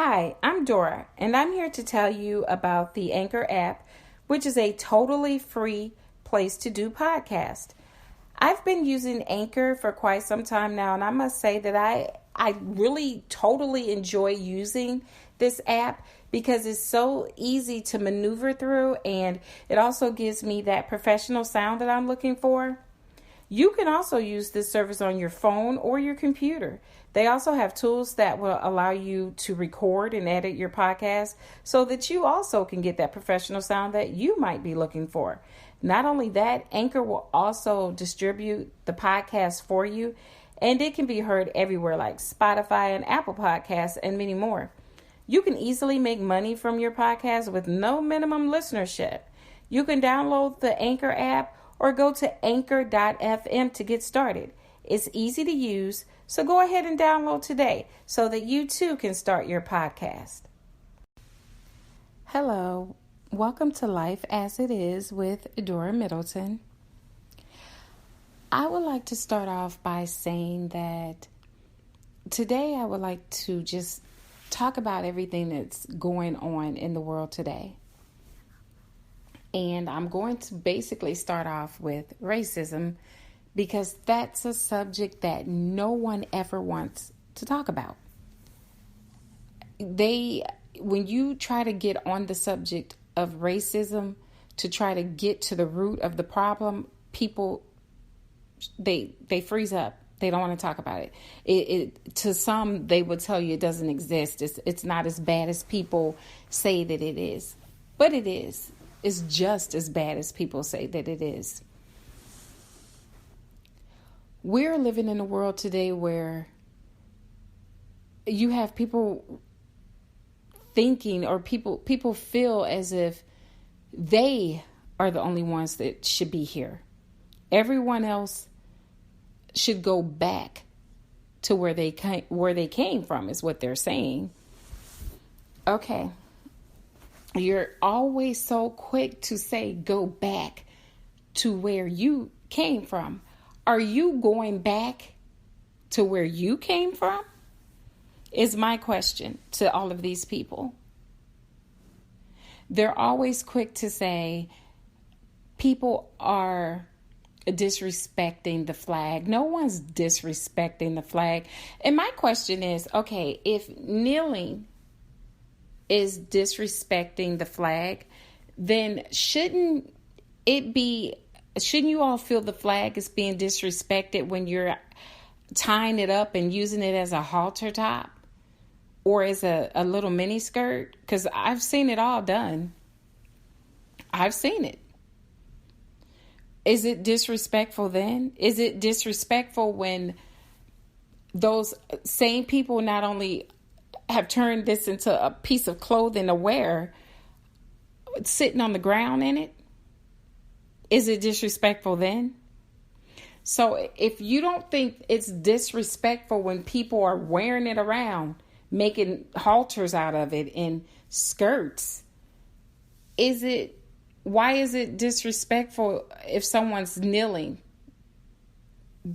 Hi, I'm Dora, and I'm here to tell you about the Anchor app, which is a totally free place to do podcasts. I've been using Anchor for quite some time now, and I must say that I really totally enjoy using this app because it's so easy to maneuver through, and it also gives me that professional sound that I'm looking for. You can also use this service on your phone or your computer. They also have tools that will allow you to record and edit your podcast so that you also can get that professional sound that you might be looking for. Not only that, Anchor will also distribute the podcast for you, and it can be heard everywhere like Spotify and Apple Podcasts and many more. You can easily make money from your podcast with no minimum listenership. You can download the Anchor app or go to anchor.fm to get started. It's easy to use, so go ahead and download today so that you too can start your podcast. Hello, welcome to Life as It Is with Dora Middleton. I would like to start off by saying that today I would like to just talk about everything that's going on in the world today. And I'm going to basically start off with racism because that's a subject that no one ever wants to talk about. When you try to get on the subject of racism to try to get to the root of the problem, people, they freeze up. They don't want to talk about it. To some, they will tell you it doesn't exist. It's not as bad as people say that it is. But it is. It's just as bad as people say that it is. We're living in a world today where you have people thinking, or people feel as if they are the only ones that should be here. Everyone else should go back to where they came from, is what they're saying. Okay. You're always so quick to say, go back to where you came from. Are you going back to where you came from? Is my question to all of these people. They're always quick to say, people are disrespecting the flag. No one's disrespecting the flag. And my question is, okay, if kneeling is disrespecting the flag, then shouldn't you all feel the flag is being disrespected when you're tying it up and using it as a halter top or as a little mini skirt? Because I've seen it all done. I've seen it. Is it disrespectful then? Is it disrespectful when those same people not only have turned this into a piece of clothing to wear, sitting on the ground in it? Is it disrespectful then? So if you don't think it's disrespectful when people are wearing it around, making halters out of it in skirts, why is it disrespectful if someone's kneeling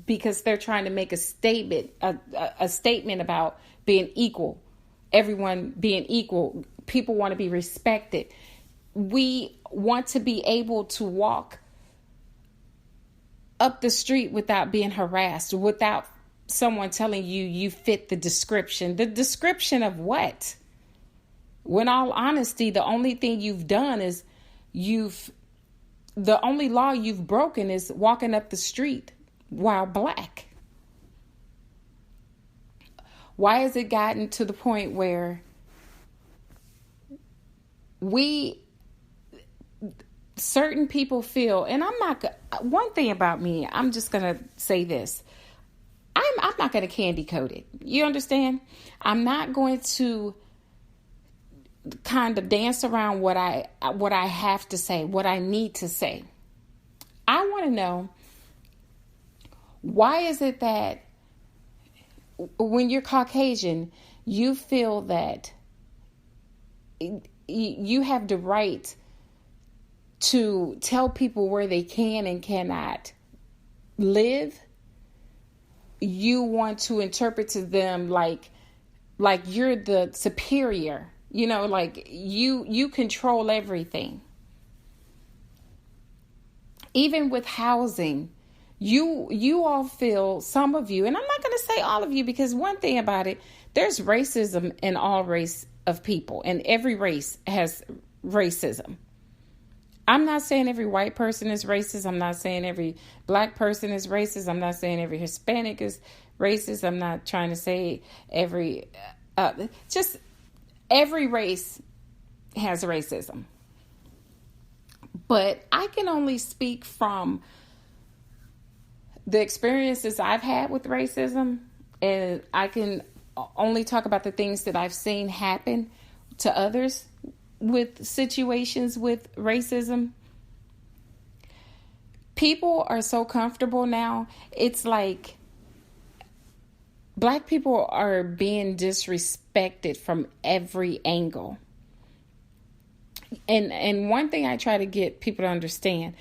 because they're trying to make a statement, a statement about being equal? Everyone being equal. People want to be respected. We want to be able to walk up the street without being harassed, without someone telling you fit the description. The description of what? When all honesty, the only thing you've done is the only law you've broken is walking up the street while black. Why has it gotten to the point where certain people feel, and one thing about me, I'm just going to say this. I'm not going to candy coat it. You understand? I'm not going to kind of dance around what I have to say, what I need to say. I want to know, why is it that when you're Caucasian, you feel that you have the right to tell people where they can and cannot live? You want to interpret to them like like you're the superior, like you control everything. Even with housing, you all feel, some of you, and I'm not going to say all of you, because one thing about it, there's racism in all race of people, and every race has racism. I'm not saying every white person is racist. I'm not saying every black person is racist. I'm not saying every Hispanic is racist. I'm not trying to say just every race has racism. But I can only speak from the experiences I've had with racism, and I can only talk about the things that I've seen happen to others with situations with racism. People are so comfortable now. It's like Black people are being disrespected from every angle. And one thing I try to get people to understand,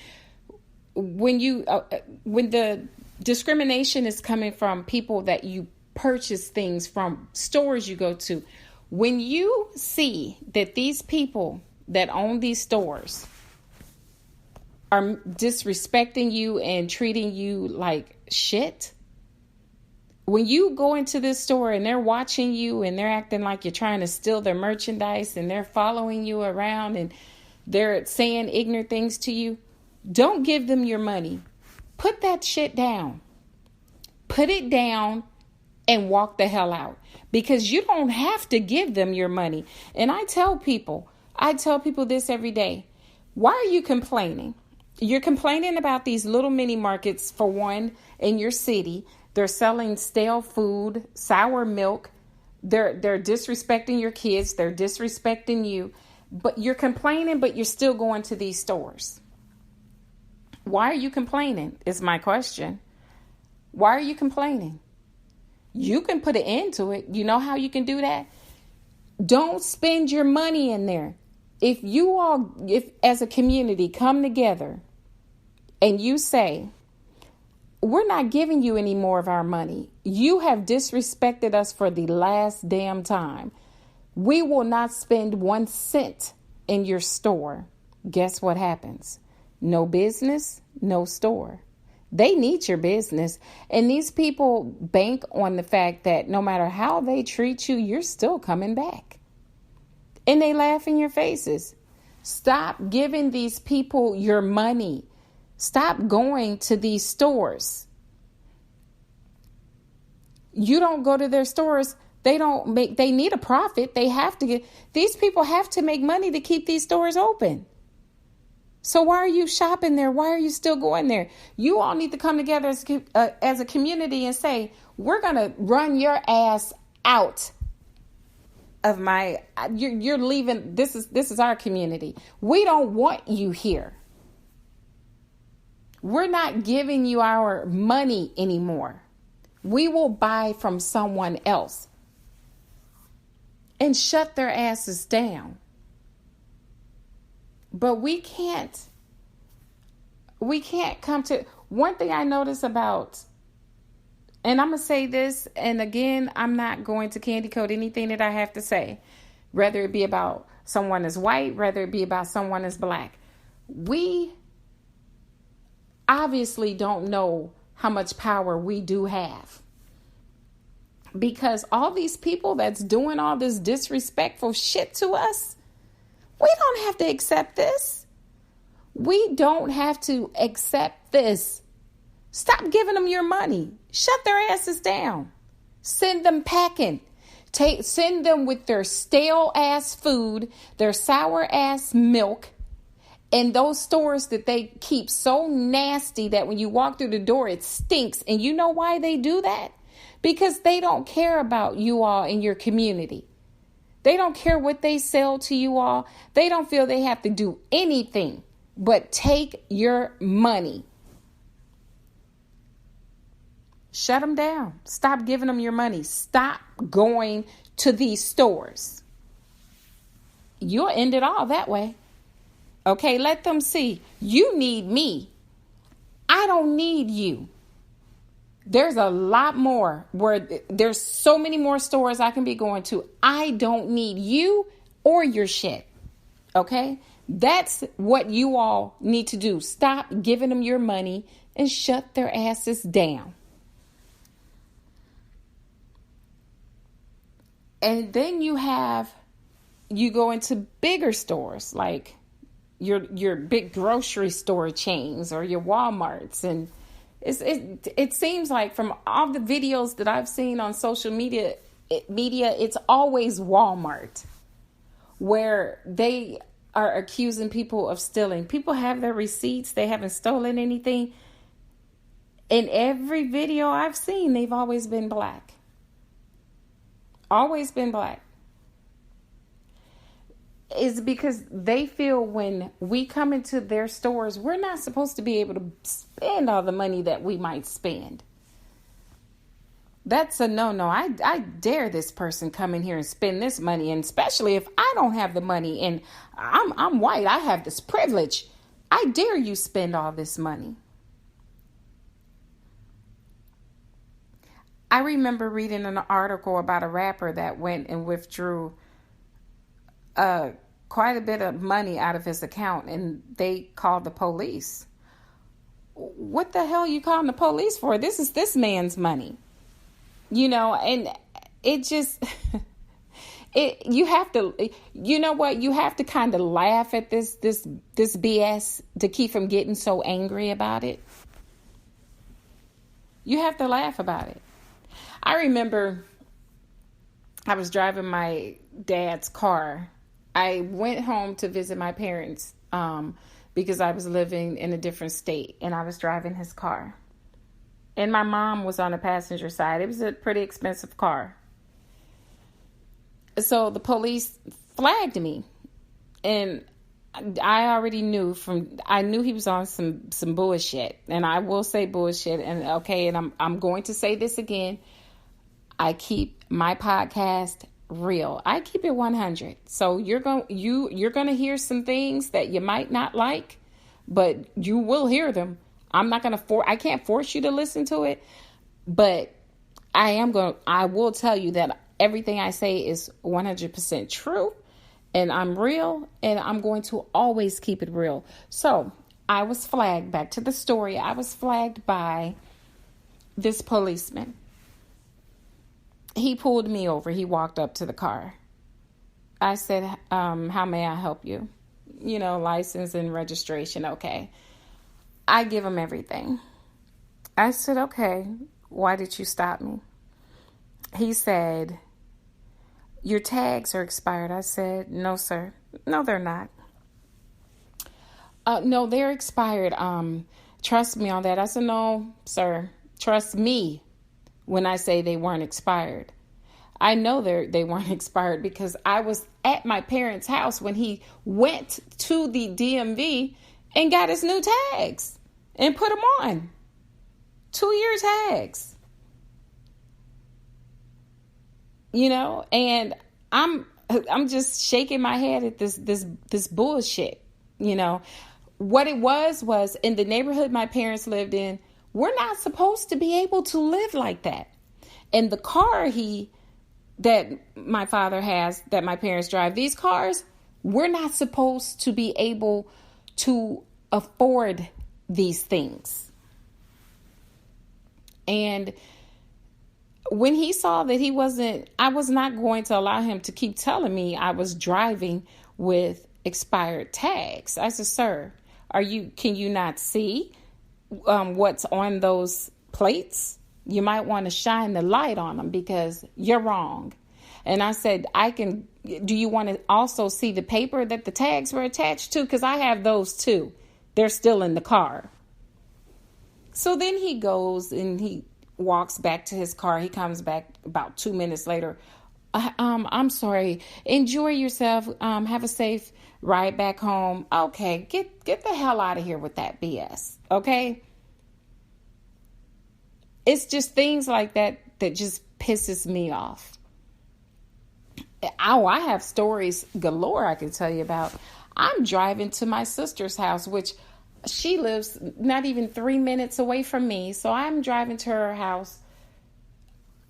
when the discrimination is coming from people that you purchase things from, stores you go to, when you see that these people that own these stores are disrespecting you and treating you like shit, when you go into this store and they're watching you and they're acting like you're trying to steal their merchandise and they're following you around and they're saying ignorant things to you, don't give them your money. Put that shit down. Put it down and walk the hell out, because you don't have to give them your money. And I tell people this every day. Why are you complaining? You're complaining about these little mini markets, for one, in your city. They're selling stale food, sour milk. They're disrespecting your kids. They're disrespecting you. But you're complaining, but you're still going to these stores. Why are you complaining is my question. Why are you complaining? You can put an end to it. You know how you can do that? Don't spend your money in there. If as a community come together and you say, we're not giving you any more of our money. You have disrespected us for the last damn time. We will not spend 1 cent in your store. Guess what happens? No business, no store. They need your business. And these people bank on the fact that no matter how they treat you, you're still coming back. And they laugh in your faces. Stop giving these people your money. Stop going to these stores. You don't go to their stores. They need a profit. These people have to make money to keep these stores open. So why are you shopping there? Why are you still going there? You all need to come together as a community and say, we're going to run your ass out of you're leaving. This is our community. We don't want you here. We're not giving you our money anymore. We will buy from someone else. And shut their asses down. But we can't come to, one thing I notice about, and I'm going to say this, and again, I'm not going to candy coat anything that I have to say, whether it be about someone is white, whether it be about someone is black. We obviously don't know how much power we do have. Because all these people that's doing all this disrespectful shit to us, we don't have to accept this. We don't have to accept this. Stop giving them your money. Shut their asses down. Send them packing. Send them with their stale ass food, their sour ass milk, and those stores that they keep so nasty that when you walk through the door, it stinks. And you know why they do that? Because they don't care about you all in your community. They don't care what they sell to you all. They don't feel they have to do anything but take your money. Shut them down. Stop giving them your money. Stop going to these stores. You'll end it all that way. Okay, let them see. You need me. I don't need you. There's a lot more where there's so many more stores I can be going to. I don't need you or your shit. Okay? That's what you all need to do. Stop giving them your money and shut their asses down. And then you go into bigger stores like your big grocery store chains or your Walmarts, and it seems like from all the videos that I've seen on social media, it's always Walmart where they are accusing people of stealing. People have their receipts. They haven't stolen anything. In every video I've seen, they've always been black. Always been black. Is because they feel when we come into their stores, we're not supposed to be able to spend all the money that we might spend. That's a no-no. I dare this person come in here and spend this money, and especially if I don't have the money and I'm white, I have this privilege. I dare you spend all this money. I remember reading an article about a rapper that went and withdrew quite a bit of money out of his account, and they called the police. What the hell are you calling the police for? This is this man's money. And it just, you have to, you have to kind of laugh at this BS to keep from getting so angry about it. You have to laugh about it. I remember I was driving my dad's car. I went home to visit my parents because I was living in a different state, and I was driving his car. And my mom was on the passenger side. It was a pretty expensive car. So the police flagged me. And I already knew I knew he was on some bullshit. And I will say bullshit. And I'm going to say this again. I keep my podcast real. I keep it 100. So you're going to hear some things that you might not like, but you will hear them. I'm not going to I can't force you to listen to it, but I will tell you that everything I say is 100% true, and I'm real, and I'm going to always keep it real. So I was flagged. Back to the story. I was flagged by this policeman. He pulled me over. He walked up to the car. I said, how may I help you? License and registration. Okay. I give him everything. I said, okay, why did you stop me? He said, your tags are expired. I said, no, sir. No, they're not. No, they're expired. Trust me on that. I said, no, sir. Trust me when I say they weren't expired. I know they weren't expired because I was at my parents' house when he went to the DMV and got his new tags and put them on. 2-year tags. And I'm just shaking my head at this bullshit. What it was in the neighborhood my parents lived in, we're not supposed to be able to live like that. And the car that my father has, that my parents drive, these cars, we're not supposed to be able to afford these things. And when he saw that I was not going to allow him to keep telling me I was driving with expired tags. I said, sir, can you not see what's on those plates? You might want to shine the light on them because you're wrong. And I said, do you want to also see the paper that the tags were attached to? Because I have those too. They're still in the car. So then he goes and he walks back to his car. He comes back about 2 minutes later. I'm sorry. Enjoy yourself. Have a safe ride back home. Okay, get the hell out of here with that BS. Okay? It's just things like that just pisses me off. I have stories galore I can tell you about. I'm driving to my sister's house, which She lives not even 3 minutes away from me. So I'm driving to her house.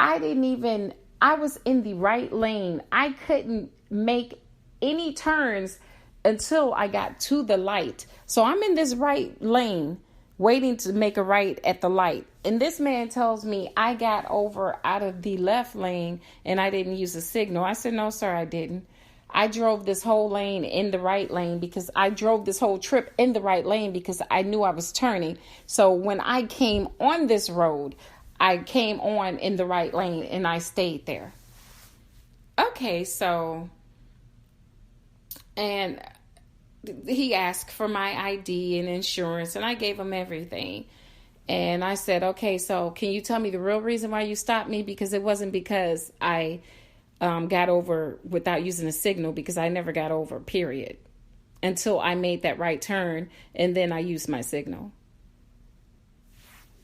I was in the right lane. I couldn't make any turns until I got to the light. So I'm in this right lane waiting to make a right at the light. And this man tells me I got over out of the left lane and I didn't use a signal. I said, no, sir, I didn't. I drove this whole lane in the right lane because I drove this whole trip in the right lane because I knew I was turning. So when I came on this road, I came on in the right lane and I stayed there. Okay, so, and he asked for my ID and insurance and I gave him everything. And I said, okay, so can you tell me the real reason why you stopped me? Because it wasn't because I got over without using a signal, because I never got over, period, until I made that right turn and then I used my signal.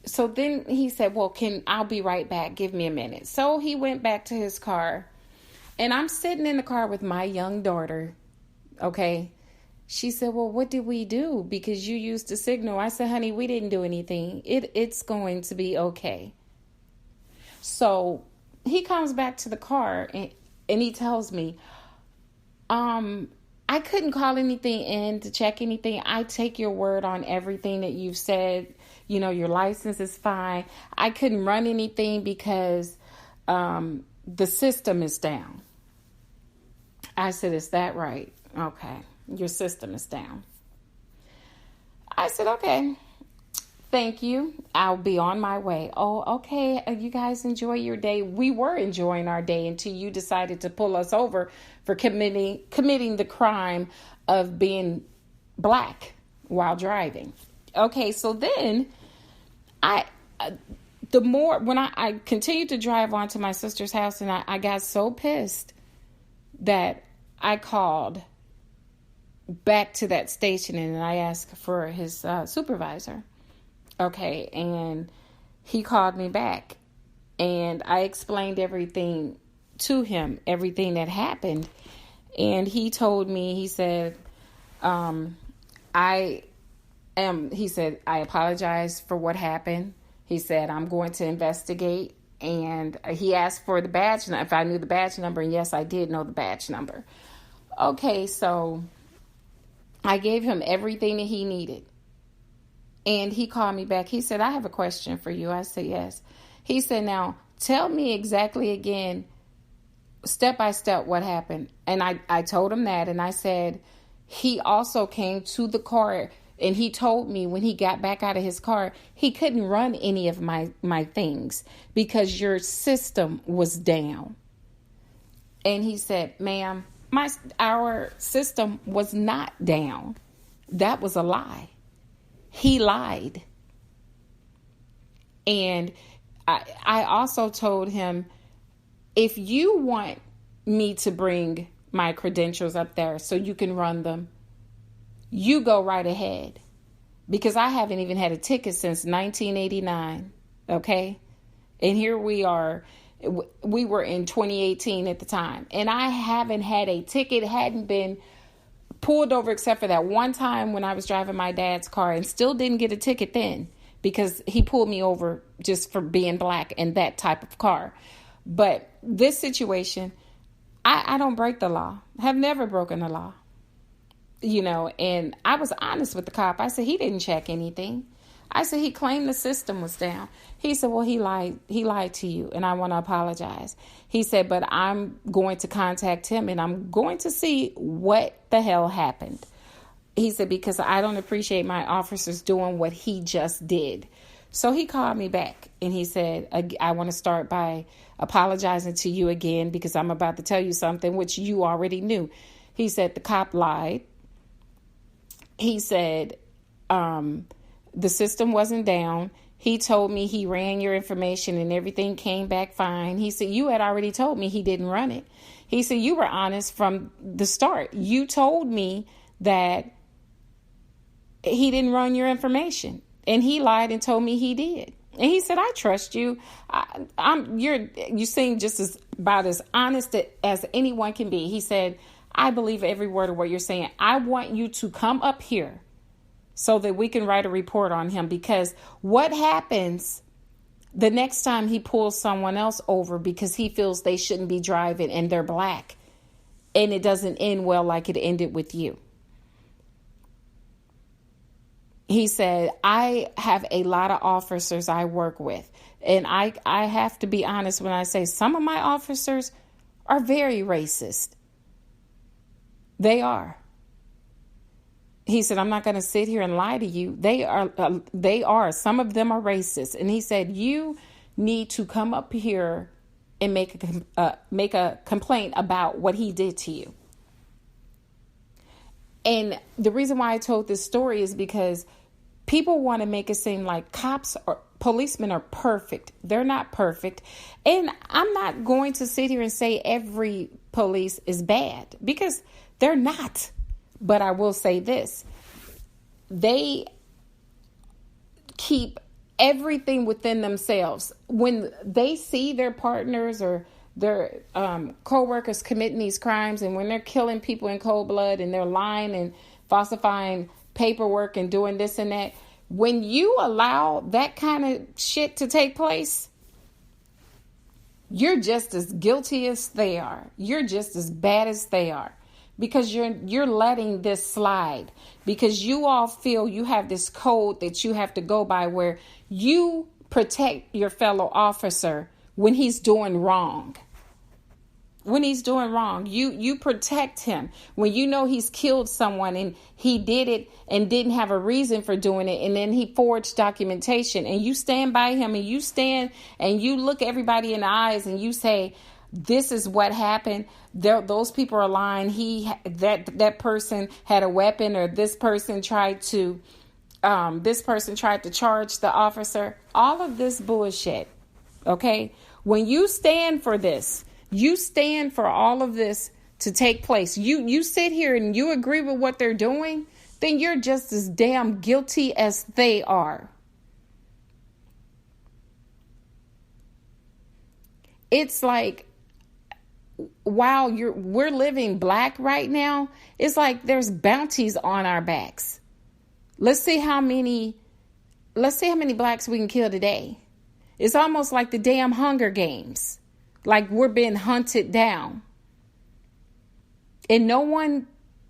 So then he said, well, I'll be right back. Give me a minute. So he went back to his car and I'm sitting in the car with my young daughter. Okay. She said, well, what did we do? Because you used the signal. I said, honey, we didn't do anything. It's going to be okay. So he comes back to the car and he tells me, I couldn't call anything in to check anything. I take your word on everything that you've said. You know, your license is fine. I couldn't run anything because the system is down. I said, is that right? Okay. Your system is down. I said, okay, thank you. I'll be on my way. Oh, okay. You guys enjoy your day. We were enjoying our day until you decided to pull us over for committing the crime of being black while driving. Okay. So then when I continued to drive on to my sister's house, and I got so pissed that I called back to that station and I asked for his supervisor. Okay. And he called me back and I explained everything to him, everything that happened. And he told me, he said, I apologize for what happened. He said, I'm going to investigate. And he asked for the badge, if I knew the badge number. And yes, I did know the badge number. Okay. So I gave him everything that he needed. And he called me back. He said, I have a question for you. I said, yes. He said, now tell me exactly again, step by step, what happened. And I told him that. And I said, he also came to the car and he told me when he got back out of his car, he couldn't run any of my things because your system was down. And he said, ma'am, our system was not down. That was a lie. He lied. And I also told him, if you want me to bring my credentials up there so you can run them, you go right ahead. Because I haven't even had a ticket since 1989. Okay? And here we are. We were in 2018 at the time. And I haven't had a ticket, hadn't been pulled over except for that one time when I was driving my dad's car, and still didn't get a ticket then because he pulled me over just for being black in that type of car. But this situation, I don't break the law. I have never broken the law. You know, and I was honest with the cop. I said, he didn't check anything. I said, he claimed the system was down. He said, well, he lied to you, and I want to apologize. He said, but I'm going to contact him, and I'm going to see what the hell happened. He said, because I don't appreciate my officers doing what he just did. So he called me back, and he said, I want to start by apologizing to you again because I'm about to tell you something which you already knew. He said, the cop lied. He said, the system wasn't down. He told me he ran your information and everything came back fine. He said, you had already told me he didn't run it. He said, you were honest from the start. You told me that he didn't run your information, and he lied and told me he did. And he said, I trust you. You seem just about as honest as anyone can be. He said, I believe every word of what you're saying. I want you to come up here so that we can write a report on him. Because what happens the next time he pulls someone else over because he feels they shouldn't be driving and they're black, and it doesn't end well like it ended with you? He said, I have a lot of officers I work with, and I have to be honest when I say some of my officers are very racist. They are. He said, I'm not going to sit here and lie to you. They are. Some of them are racist. And he said, you need to come up here and make a complaint about what he did to you. And the reason why I told this story is because people want to make it seem like cops or policemen are perfect. They're not perfect. And I'm not going to sit here and say every police is bad, because they're not. But I will say this: they keep everything within themselves. When they see their partners or their co-workers committing these crimes, and when they're killing people in cold blood and they're lying and falsifying paperwork and doing this and that, when you allow that kind of shit to take place, you're just as guilty as they are. You're just as bad as they are. Because you're letting this slide, because you all feel you have this code that you have to go by, where you protect your fellow officer when he's doing wrong. When he's doing wrong, you protect him. When you know he's killed someone and he did it and didn't have a reason for doing it, and then he forged documentation, and you stand by him, and you stand and you look everybody in the eyes and you say, this is what happened. Those people are lying. That person had a weapon, or this person tried to charge the officer. All of this bullshit. Okay, when you stand for this, you stand for all of this to take place. You sit here and you agree with what they're doing, then you're just as damn guilty as they are. It's like, while we're living black right now, it's like there's bounties on our backs. Let's see how many blacks we can kill today. It's almost like the damn Hunger Games. Like we're being hunted down. And no one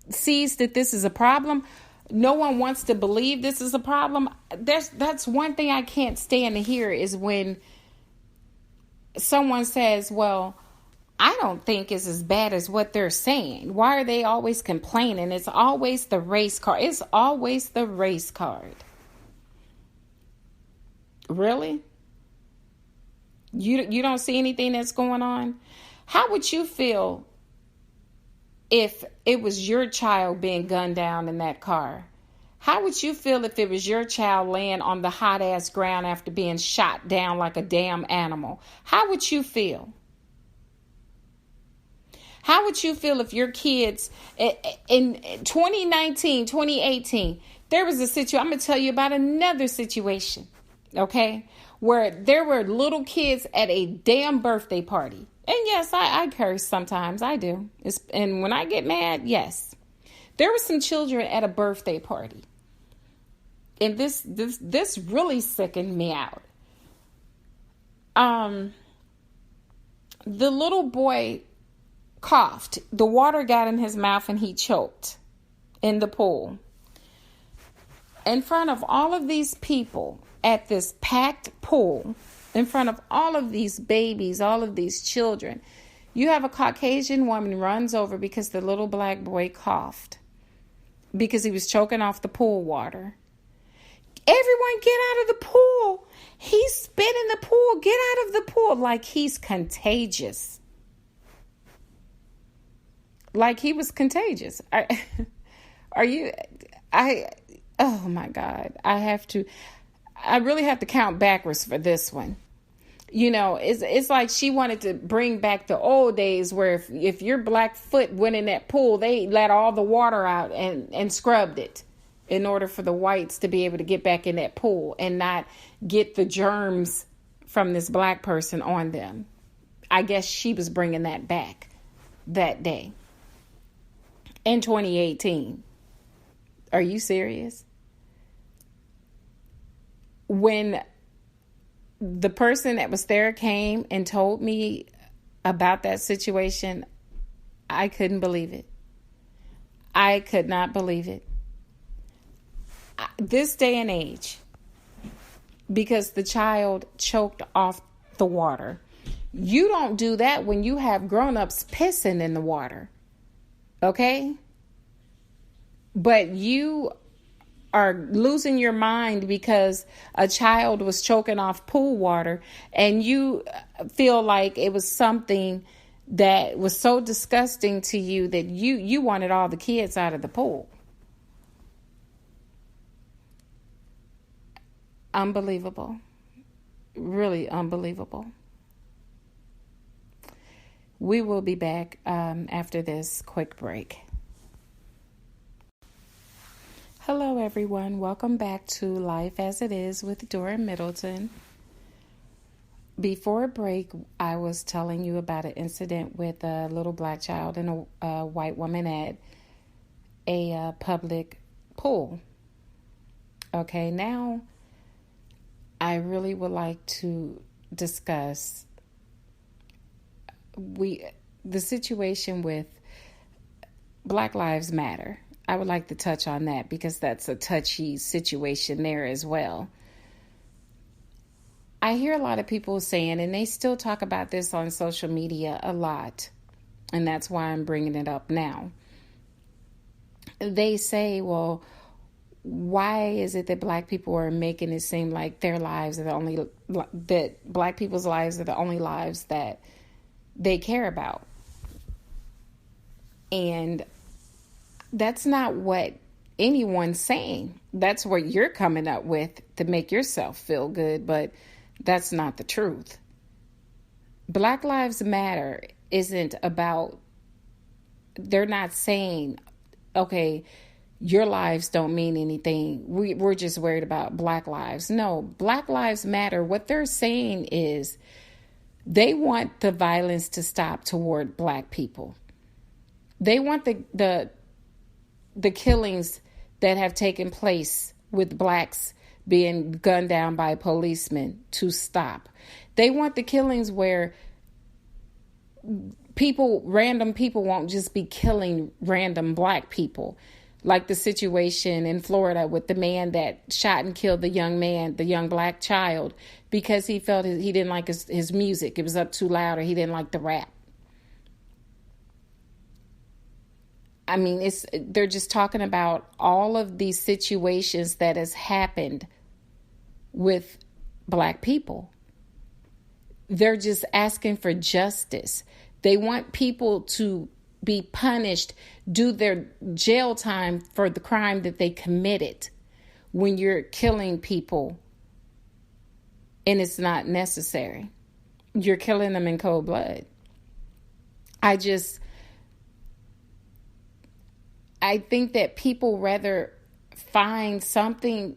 sees that this is a problem. No one wants to believe this is a problem. That's one thing I can't stand to hear, is when someone says, well, I don't think it's as bad as what they're saying. Why are they always complaining? It's always the race card. It's always the race card. Really? You don't see anything that's going on? How would you feel if it was your child being gunned down in that car? How would you feel if it was your child laying on the hot ass ground after being shot down like a damn animal? How would you feel? How would you feel if your kids in 2019, 2018, there was a situation, I'm going to tell you about another situation, okay, where there were little kids at a damn birthday party. And yes, I curse sometimes. I do. And when I get mad, yes. There were some children at a birthday party. And this really sickened me out. The little boy coughed. The water got in his mouth and he choked in the pool. In front of all of these people at this packed pool, in front of all of these babies, all of these children, you have a Caucasian woman runs over because the little black boy coughed because he was choking off the pool water. Everyone get out of the pool. He's spit in the pool. Get out of the pool. Like he's contagious. Like he was contagious. Oh my God. I really have to count backwards for this one. You know, it's like she wanted to bring back the old days where if your black foot went in that pool, they let all the water out and scrubbed it in order for the whites to be able to get back in that pool and not get the germs from this black person on them. I guess she was bringing that back that day in 2018. Are you serious? when the person that was there came and told me about that situation, I couldn't believe it. I could not believe it. This day and age, because the child choked off the water. You don't do that when you have grown-ups pissing in the water. Okay? But you are losing your mind because a child was choking off pool water, and you feel like it was something that was so disgusting to you that you wanted all the kids out of the pool. Unbelievable. Really unbelievable. We will be back after this quick break. Hello, everyone. Welcome back to Life as It Is with Dora Middleton. Before break, I was telling you about an incident with a little black child and a white woman at a public pool. Okay, now I really would like to discuss the situation with Black Lives Matter. I would like to touch on that because that's a touchy situation there as well. I hear a lot of people saying, and they still talk about this on social media a lot, and that's why I'm bringing it up now. They say, well, why is it that black people are making it seem like their lives are that black people's lives are the only lives that they care about? And that's not what anyone's saying. That's what you're coming up with to make yourself feel good, but that's not the truth. Black Lives Matter isn't about, they're not saying, okay, your lives don't mean anything. We're just worried about black lives. No, Black Lives Matter. What they're saying is they want the violence to stop toward black people. They want the killings that have taken place with blacks being gunned down by policemen to stop. They want the killings where random people won't just be killing random black people. Like the situation in Florida with the man that shot and killed the young black child, because he felt he didn't like his music. It was up too loud, or he didn't like the rap. I mean, they're just talking about all of these situations that has happened with black people. They're just asking for justice. They want people to be punished, do their jail time for the crime that they committed when you're killing people and it's not necessary. You're killing them in cold blood. I think that people rather find something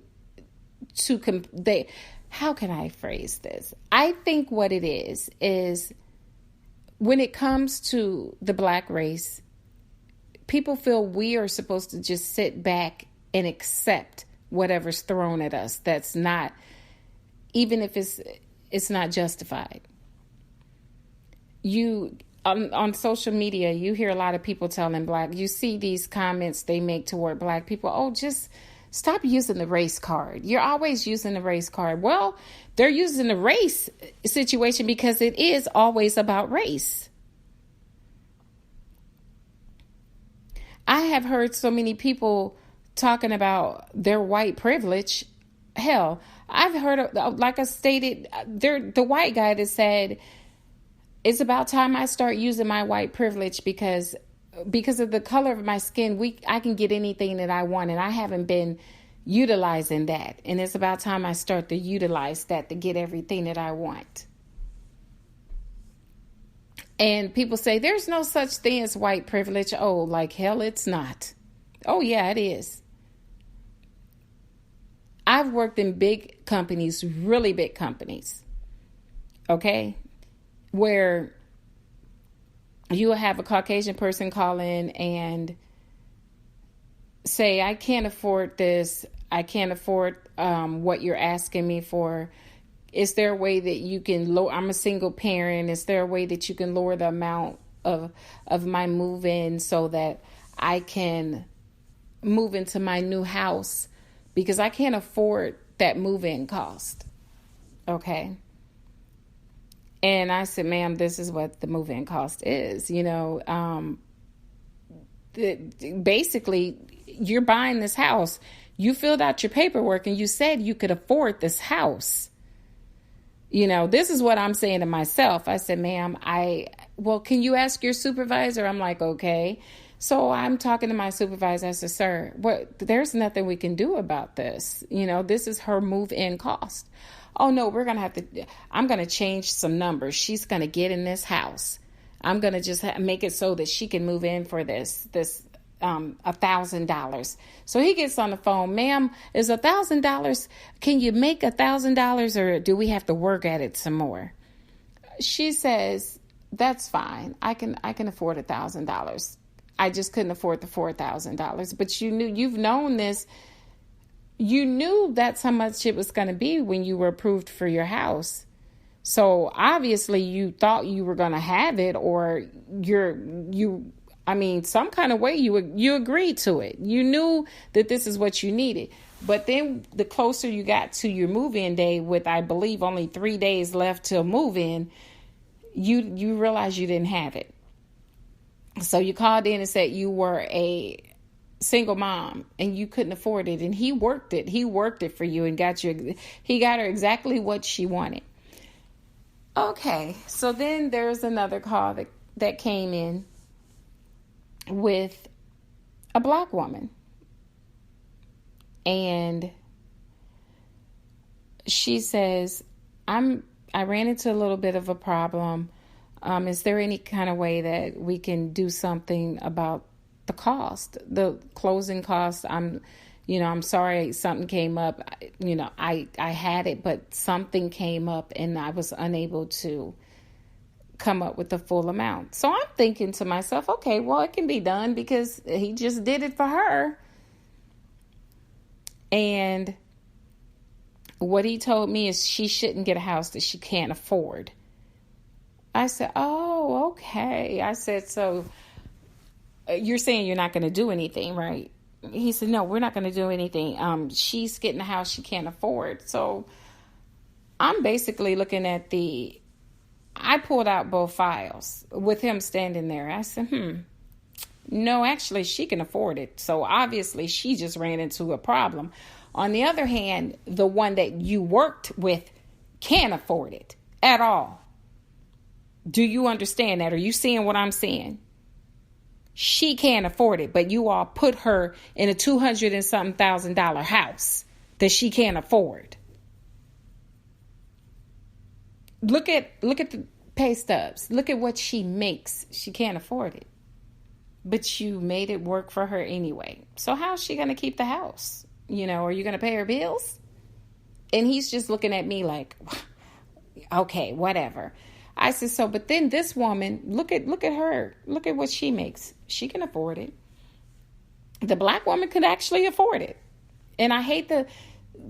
how can I phrase this? I think what it is when it comes to the black race, people feel we are supposed to just sit back and accept whatever's thrown at us. That's not, even if it's not justified. On social media, you hear a lot of people telling you see these comments they make toward black people. Oh, just stop using the race card. You're always using the race card. Well, they're using the race situation because it is always about race. I have heard so many people talking about their white privilege. Hell, I've heard, like I stated, the white guy that said, it's about time I start using my white privilege because of the color of my skin, I can get anything that I want, and I haven't been utilizing that. And it's about time I start to utilize that to get everything that I want. And people say, there's no such thing as white privilege. Oh, like hell, it's not. Oh, yeah, it is. I've worked in big companies, really big companies. Okay? Where you will have a Caucasian person call in and say, I can't afford this. I can't afford what you're asking me for. Is there a way that you can lower? I'm a single parent. Is there a way that you can lower the amount of my move-in so that I can move into my new house? Because I can't afford that move-in cost. Okay. And I said, ma'am, this is what the move-in cost is. Basically, you're buying this house. You filled out your paperwork and you said you could afford this house. This is what I'm saying to myself. I said, ma'am, can you ask your supervisor? I'm like, okay. So I'm talking to my supervisor. I said, sir, there's nothing we can do about this. This is her move-in cost. Oh, no, I'm going to change some numbers. She's going to get in this house. I'm going to just make it so that she can move in for this $1,000. So he gets on the phone, ma'am, is $1,000, can you make $1,000 or do we have to work at it some more? She says, that's fine. I can afford $1,000. I just couldn't afford the $4,000. But you've known this. You knew that's how much it was going to be when you were approved for your house. So obviously you thought you were going to have it, or some kind of way you agreed to it. You knew that this is what you needed. But then the closer you got to your move-in day, with, I believe, only 3 days left till move-in, you realized you didn't have it. So you called in and said you were a single mom and you couldn't afford it. And he worked it. He worked it for you and he got her exactly what she wanted. Okay, so then there's another call that came in with a Black woman. And she says, I ran into a little bit of a problem. Is there any kind of way that we can do something about the cost, the closing cost? I'm sorry, something came up. I had it, but something came up and I was unable to come up with the full amount. So I'm thinking to myself, okay, well, it can be done because he just did it for her. And what he told me is she shouldn't get a house that she can't afford. I said, oh, okay. I said, so you're saying you're not going to do anything, right? He said, no, we're not going to do anything. She's getting a house she can't afford. So I'm basically looking at I pulled out both files with him standing there. I said, no, actually, she can afford it. So obviously she just ran into a problem. On the other hand, the one that you worked with can't afford it at all. Do you understand that? Are you seeing what I'm seeing? She can't afford it, but you all put her in a $200 and something thousand house that she can't afford. Look at the pay stubs. Look at what she makes. She can't afford it. But you made it work for her anyway. So how's she going to keep the house? Are you going to pay her bills? And he's just looking at me like, okay, whatever. I said, but then this woman, look at her. Look at what she makes. She can afford it. The Black woman could actually afford it. And I hate to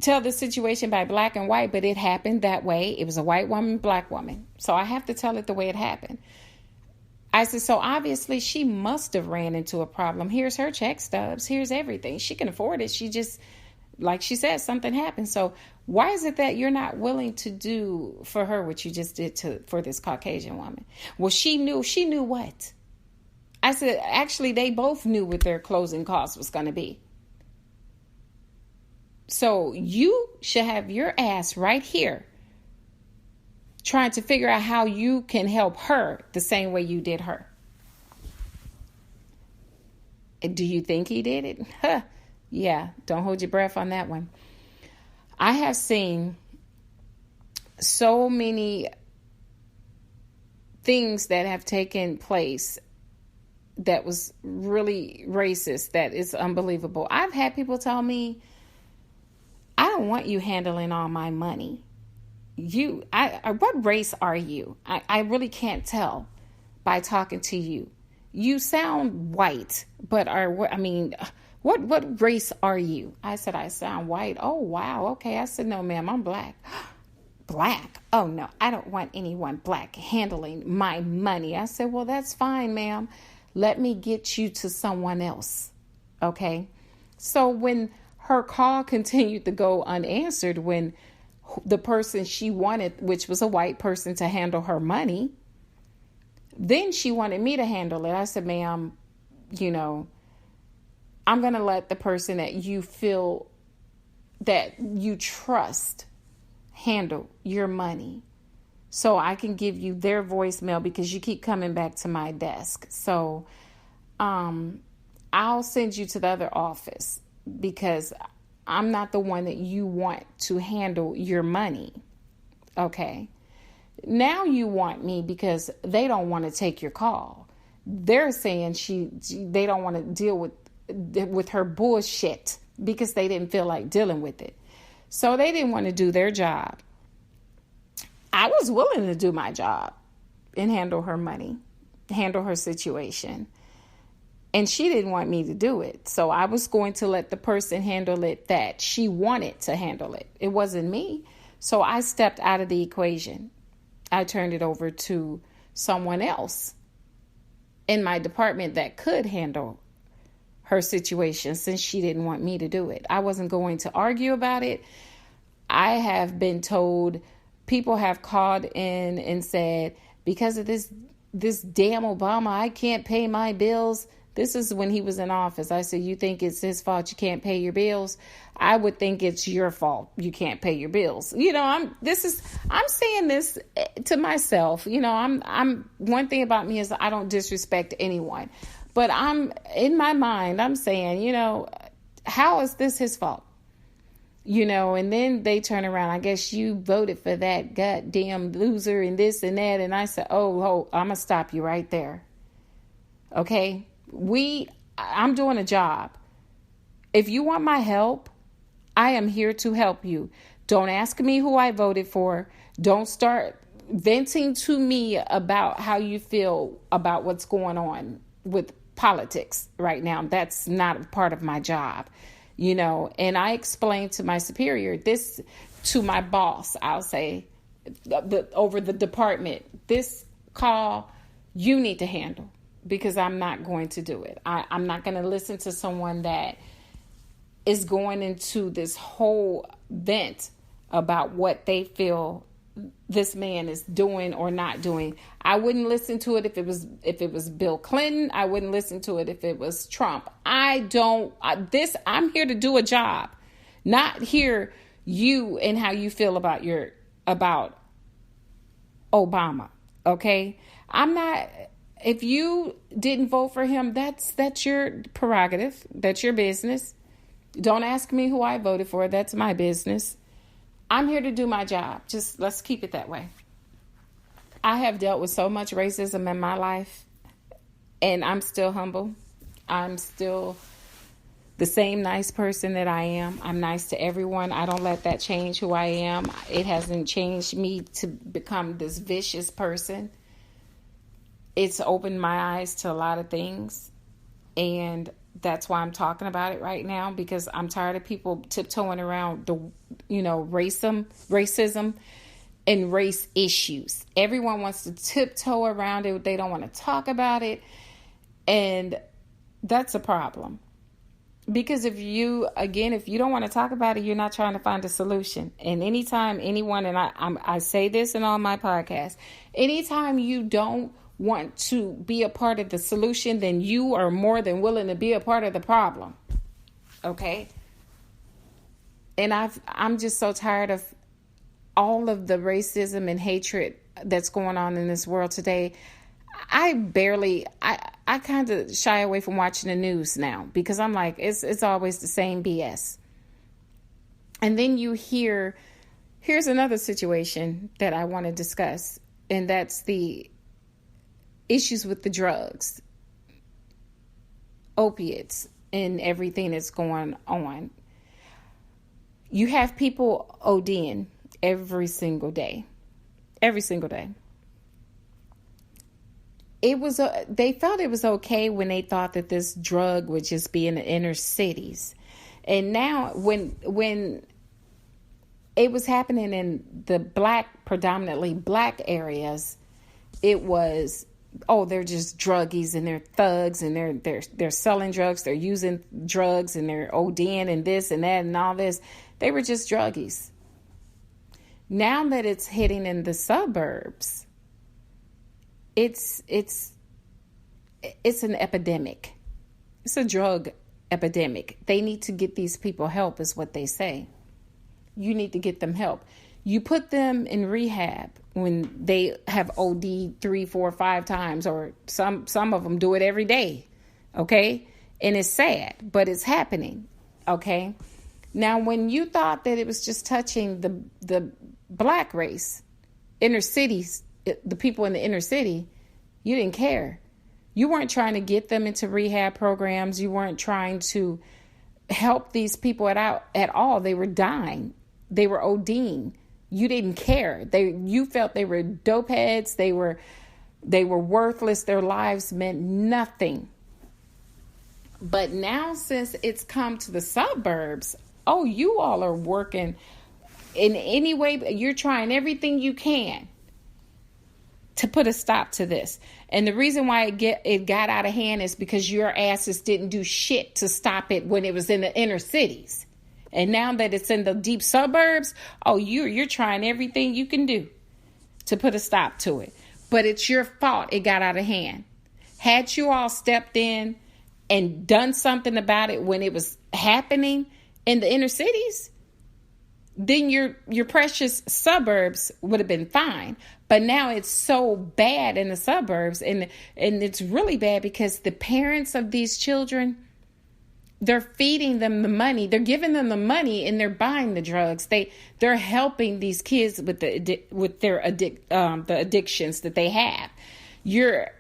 tell the situation by black and white, but it happened that way. It was a white woman, Black woman. So I have to tell it the way it happened. I said, so obviously she must have ran into a problem. Here's her check stubs. Here's everything. She can afford it. She just, like she said, something happened. So why is it that you're not willing to do for her what you just did for this Caucasian woman? Well, she knew what? I said, actually, they both knew what their closing cost was going to be. So you should have your ass right here trying to figure out how you can help her the same way you did her. Do you think he did it? Huh. Yeah, don't hold your breath on that one. I have seen so many things that have taken place that was really racist that is unbelievable. I've had people tell me, I don't want you handling all my money. What race are you? I really can't tell by talking to you. You sound white, but What race are you? I said, I sound white. Oh, wow. Okay. I said, no, ma'am, I'm black. Black? Oh, no, I don't want anyone black handling my money. I said, well, that's fine, ma'am. Let me get you to someone else. Okay. So when her call continued to go unanswered, when the person she wanted, which was a white person, to handle her money, then she wanted me to handle it. I said, ma'am, I'm going to let the person that you feel that you trust handle your money, so I can give you their voicemail because you keep coming back to my desk. So I'll send you to the other office because I'm not the one that you want to handle your money. Okay. Now you want me because they don't want to take your call. They're saying they don't want to deal with her bullshit because they didn't feel like dealing with it. So they didn't want to do their job. I was willing to do my job and handle her money, handle her situation. And she didn't want me to do it. So I was going to let the person handle it that she wanted to handle it. It wasn't me. So I stepped out of the equation. I turned it over to someone else in my department that could handle her situation since she didn't want me to do it. I wasn't going to argue about it. I have been told, people have called in and said, because of this damn Obama, I can't pay my bills. This is when he was in office. I said, you think it's his fault you can't pay your bills? I would think it's your fault you can't pay your bills. I'm saying this to myself. I'm one thing about me is I don't disrespect anyone. But in my mind, I'm saying, how is this his fault? And then they turn around. I guess you voted for that goddamn loser and this and that. And I said, oh, I'm going to stop you right there. Okay. I'm doing a job. If you want my help, I am here to help you. Don't ask me who I voted for. Don't start venting to me about how you feel about what's going on with politics right now. That's not a part of my job, and I explained to my superior this, to my boss, I'll say, over the department, this call you need to handle because I'm not going to do it. I'm not going to listen to someone that is going into this whole vent about what they feel this man is doing or not doing. I wouldn't listen to it if it was Bill Clinton. I wouldn't listen to it if it was Trump. I'm here to do a job, not hear you and how you feel about Obama. Okay. If you didn't vote for him, that's your prerogative. That's your business. Don't ask me who I voted for. That's my business. I'm here to do my job. Just let's keep it that way. I have dealt with so much racism in my life, and I'm still humble. I'm still the same nice person that I am. I'm nice to everyone. I don't let that change who I am. It hasn't changed me to become this vicious person. It's opened my eyes to a lot of things, and that's why I'm talking about it right now, because I'm tired of people tiptoeing around the, racism and race issues. Everyone wants to tiptoe around it. They don't want to talk about it. And that's a problem. Because if you don't want to talk about it, you're not trying to find a solution. And anytime anyone, and I say this in all my podcasts, anytime you don't want to be a part of the solution, then you are more than willing to be a part of the problem. Okay? And I'm just so tired of all of the racism and hatred that's going on in this world today. I kind of shy away from watching the news now because I'm like, it's always the same BS. And then here's another situation that I want to discuss, and that's the issues with the drugs, opiates, and everything that's going on. You have people ODing every single day. Every single day. they felt it was okay when they thought that this drug would just be in the inner cities. And now when it was happening in the predominantly black areas, it was, oh, they're just druggies and they're thugs and they're selling drugs, they're using drugs and they're ODing and this and that and all this. They were just druggies. Now that it's hitting in the suburbs, it's an epidemic. It's a drug epidemic. They need to get these people help, is what they say. You need to get them help. You put them in rehab when they have OD 3, 4, 5 times, or some of them do it every day. Okay. And it's sad, but it's happening. Okay. Now, when you thought that it was just touching the black race, inner cities, the people in the inner city, you didn't care. You weren't trying to get them into rehab programs. You weren't trying to help these people at all. They were dying. They were ODing. You didn't care. You felt they were dope heads. They were worthless. Their lives meant nothing. But now, since it's come to the suburbs, oh, you all are working in any way. You're trying everything you can to put a stop to this. And the reason why it got out of hand is because your asses didn't do shit to stop it when it was in the inner cities. And now that it's in the deep suburbs, oh, you're trying everything you can do to put a stop to it. But it's your fault it got out of hand. Had you all stepped in and done something about it when it was happening in the inner cities, then your precious suburbs would have been fine. But now it's so bad in the suburbs, and it's really bad because the parents of these children, they're feeding them the money. They're giving them the money and they're buying the drugs. They're helping these kids with the addictions that they have. You're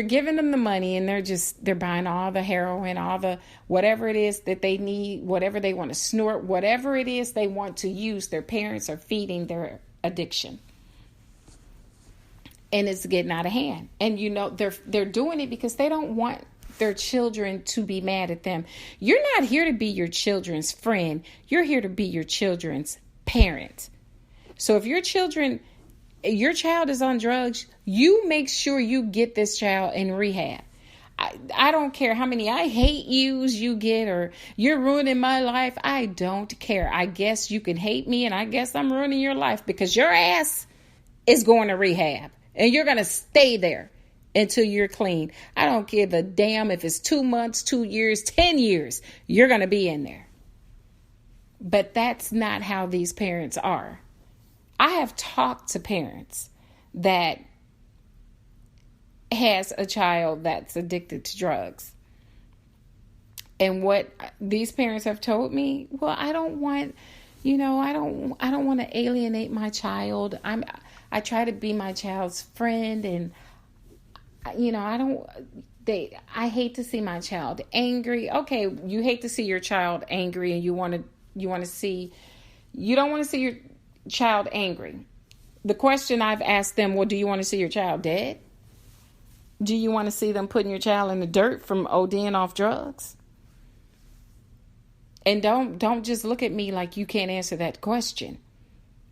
giving them the money and they're buying all the heroin, all the whatever it is that they need, whatever they want to snort, whatever it is they want to use. Their parents are feeding their addiction. And it's getting out of hand. And they're doing it because they don't want their children to be mad at them. You're not here to be your children's friend. You're here to be your children's parent. So if your child is on drugs, you make sure you get this child in rehab. I don't care how many I hate yous you get or you're ruining my life. I don't care. I guess you can hate me and I guess I'm ruining your life because your ass is going to rehab and you're going to stay there until you're clean. I don't give a damn if it's 2 months, 2 years, 10 years. You're going to be in there. But that's not how these parents are. I have talked to parents that has a child that's addicted to drugs. And what these parents have told me, well, I don't want to alienate my child. I try to be my child's friend, and I hate to see my child angry. Okay, you hate to see your child angry, and you don't want to see your child angry. The question I've asked them, well, do you want to see your child dead? Do you want to see them putting your child in the dirt from ODing off drugs? And don't just look at me like you can't answer that question.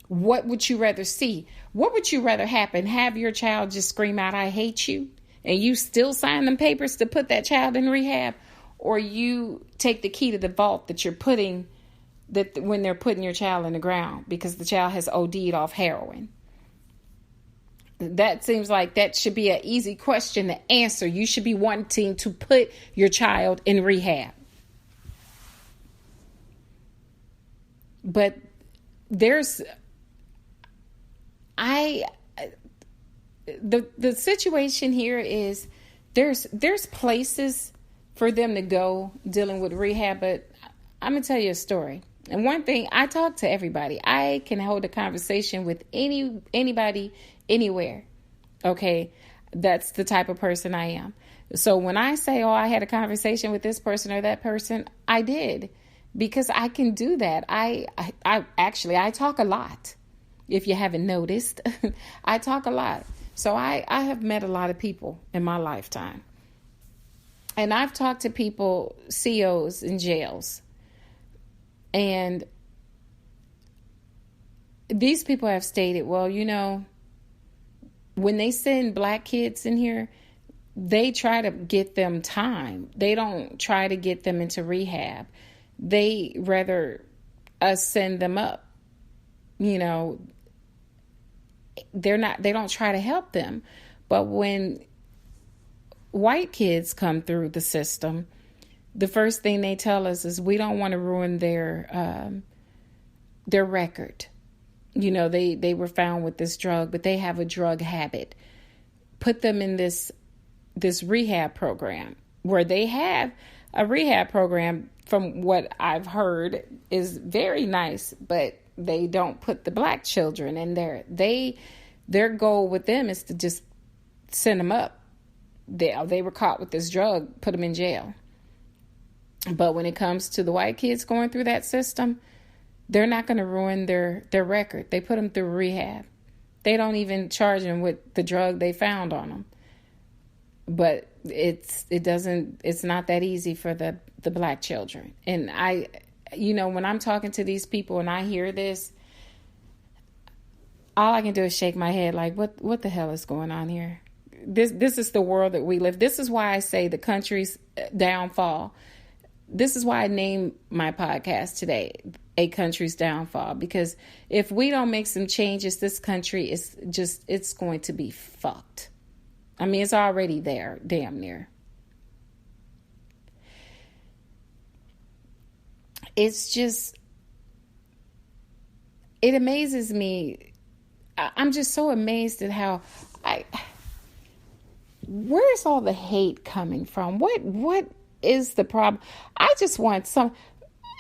What would you rather see? What would you rather happen? Have your child just scream out, I hate you, and you still sign them papers to put that child in rehab? Or you take the key to the vault that you're putting, that when they're putting your child in the ground because the child has OD'd off heroin? That seems like that should be an easy question to answer. You should be wanting to put your child in rehab. But the situation here is there's places for them to go dealing with rehab, but I'm going to tell you a story. And one thing, I talk to everybody. I can hold a conversation with anybody, anywhere. Okay. That's the type of person I am. So when I say, oh, I had a conversation with this person or that person, I did, because I can do that. I talk a lot. If you haven't noticed, I talk a lot. So I have met a lot of people in my lifetime. And I've talked to people, COs in jails. And these people have stated, well, when they send black kids in here, they try to get them time. They don't try to get them into rehab. They rather us send them up. They don't try to help them. But when white kids come through the system, the first thing they tell us is we don't want to ruin their record. They were found with this drug, but they have a drug habit. Put them in this rehab program, where they have a rehab program, from what I've heard, is very nice, but they don't put the black children in there. Their goal with them is to just send them up. They were caught with this drug, put them in jail. But when it comes to the white kids going through that system, they're not going to ruin their record. They put them through rehab. They don't even charge them with the drug they found on them. But it's not that easy for the black children. And when I'm talking to these people and I hear this, all I can do is shake my head like, what the hell is going on here? This is the world that we live. This is why I say the country's downfall. This is why I named my podcast today, A Country's Downfall. Because if we don't make some changes, this country it's going to be fucked. I mean, it's already there, damn near. It's just, it amazes me. I'm just so amazed at how where's all the hate coming from? What is the problem? I just want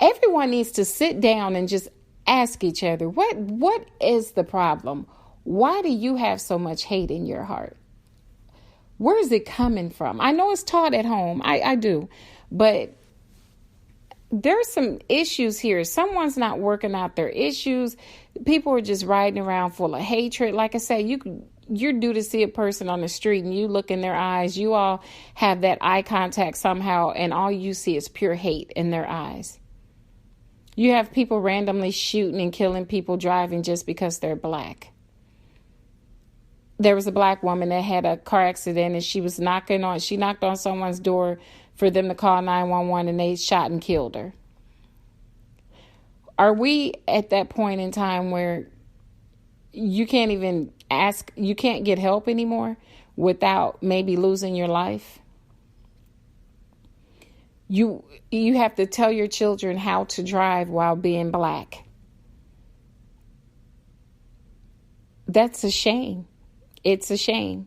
everyone needs to sit down and just ask each other, what is the problem? Why do you have so much hate in your heart? Where is it coming from? I know it's taught at home. I do. But there's some issues here. Someone's not working out their issues. People are just riding around full of hatred. Like I said, you're due to see a person on the street and you look in their eyes. You all have that eye contact somehow, and all you see is pure hate in their eyes. You have people randomly shooting and killing people driving just because they're black. There was a black woman that had a car accident, and she knocked on someone's door for them to call 911, and they shot and killed her. Are we at that point in time where you can't even you can't get help anymore without maybe losing your life? You have to tell your children how to drive while being black. That's a shame. It's a shame.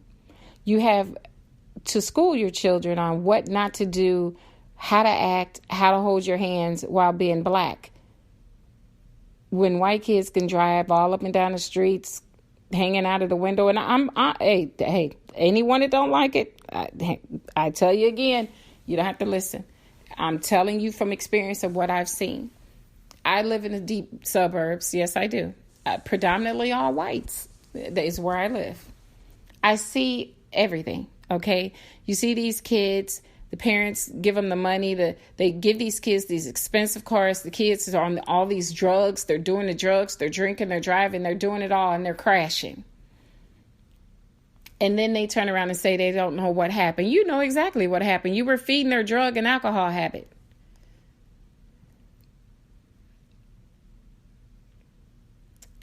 You have to school your children on what not to do, how to act, how to hold your hands while being black. When white kids can drive all up and down the streets, hanging out of the window, and hey, anyone that don't like it, I tell you again, you don't have to listen. I'm telling you from experience of what I've seen. I live in the deep suburbs. Yes, I do. Predominantly all whites. That is where I live. I see everything, okay? You see these kids, the parents give them the money, they give these kids these expensive cars. The kids are on all these drugs. They're doing the drugs, they're drinking, they're driving, they're doing it all, and they're crashing. And then they turn around and say they don't know what happened. You know exactly what happened. You were feeding their drug and alcohol habit.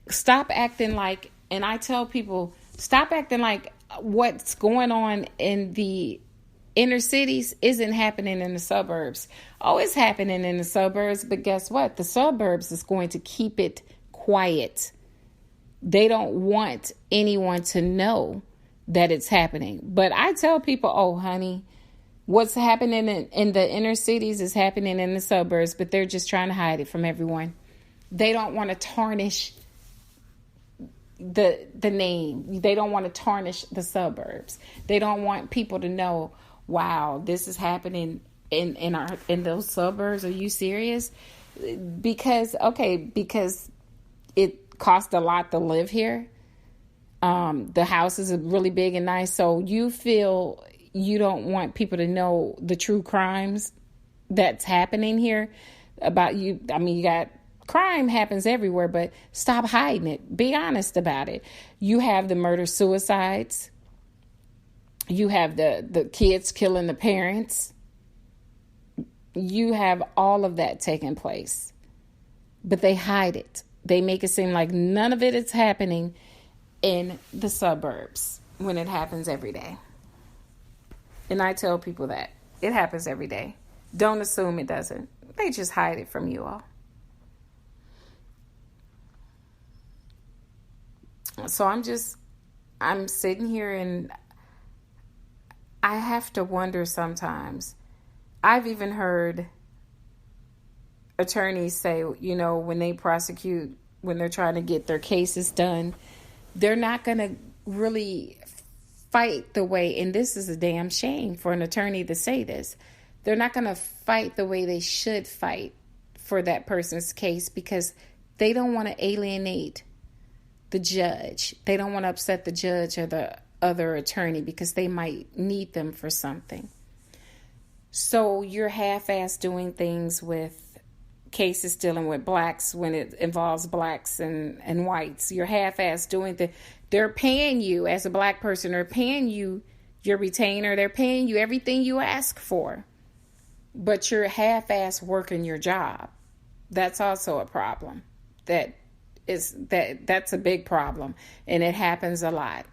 Stop acting like, and I tell people, stop acting like what's going on in the inner cities isn't happening in the suburbs. Oh, it's happening in the suburbs, but guess what? The suburbs is going to keep it quiet. They don't want anyone to know that it's happening. But I tell people, oh, honey, what's happening in the inner cities is happening in the suburbs, but they're just trying to hide it from everyone. They don't want to tarnish the name. They don't want to tarnish the suburbs. They don't want people to know, wow, this is happening in those suburbs. Are you serious? Because it costs a lot to live here. The house is really big and nice, so you feel you don't want people to know the true crimes that's happening here about you. I mean, you got crime happens everywhere, but stop hiding it. Be honest about it. You have the murder suicides. You have the kids killing the parents. You have all of that taking place, but they hide it. They make it seem like none of it is happening in the suburbs when it happens every day. And I tell people that it happens every day. Don't assume it doesn't. They just hide it from you all. So I'm sitting here and I have to wonder sometimes. I've even heard attorneys say, when they prosecute, when they're trying to get their cases done, they're not going to really fight the way, and this is a damn shame for an attorney to say this, they're not going to fight the way they should fight for that person's case because they don't want to alienate the judge. They don't want to upset the judge or the other attorney because they might need them for something. So you're half-assed doing things with cases dealing with blacks when it involves blacks and whites. You're half-assed doing they're paying you as a black person, they're paying you your retainer, they're paying you everything you ask for, but you're half-assed working your job. That's also a problem. That's a big problem, and it happens a lot.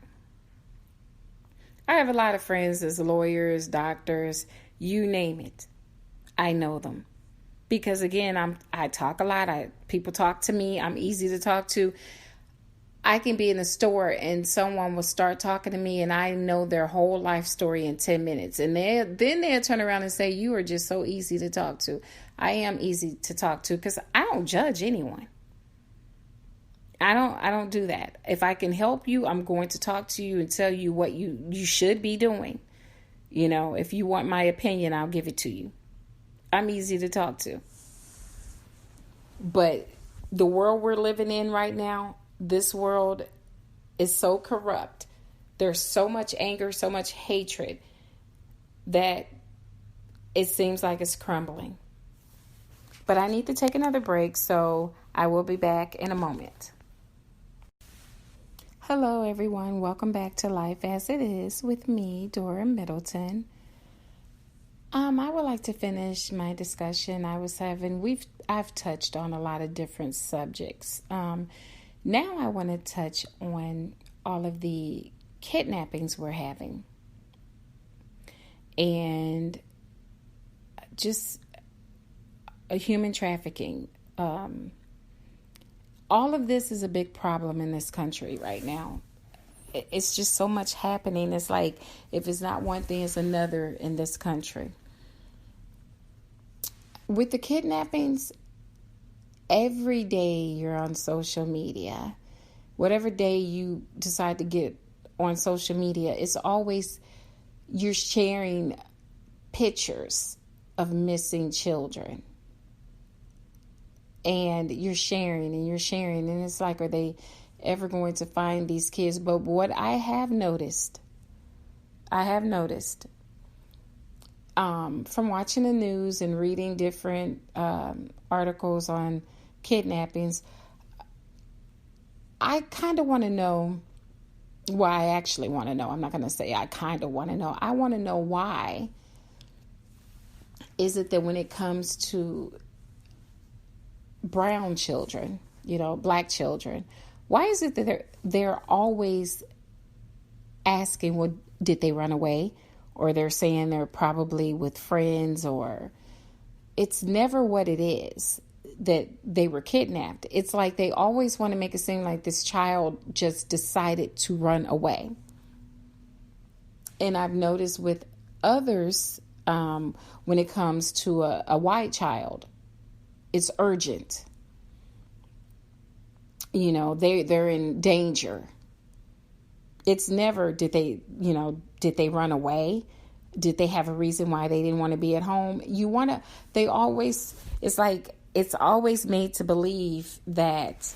I have a lot of friends as lawyers, doctors, you name it. I know them. Because again, I talk a lot. People talk to me. I'm easy to talk to. I can be in the store and someone will start talking to me and I know their whole life story in 10 minutes. And then they'll turn around and say, you are just so easy to talk to. I am easy to talk to because I don't judge anyone. I don't do that. If I can help you, I'm going to talk to you and tell you what you should be doing. If you want my opinion, I'll give it to you. I'm easy to talk to. But the world we're living in right now, this world is so corrupt. There's so much anger, so much hatred that it seems like it's crumbling. But I need to take another break, so I will be back in a moment. Hello, everyone. Welcome back to Life as It Is with me, Dora Middleton. I would like to finish my discussion I was having. I've touched on a lot of different subjects. Now I want to touch on all of the kidnappings we're having. And just a human trafficking. All of this is a big problem in this country right now. It's just so much happening. It's like if it's not one thing, it's another in this country. With the kidnappings, every day you're on social media. Whatever day you decide to get on social media, it's always you're sharing pictures of missing children. And you're sharing, and it's like, are they ever going to find these kids? But what I have noticed, from watching the news and reading different articles on kidnappings, I kind of want to know, well, I actually want to know. I'm not going to say I kind of want to know. I want to know why is it that when it comes to brown children, black children, why is it that they're always asking, well, did they run away? Or they're saying they're probably with friends, or it's never what it is that they were kidnapped. It's like they always want to make it seem like this child just decided to run away. And I've noticed with others, when it comes to a white child, it's urgent. They're in danger. It's never, did they run away? Did they have a reason why they didn't want to be at home? It's always made to believe that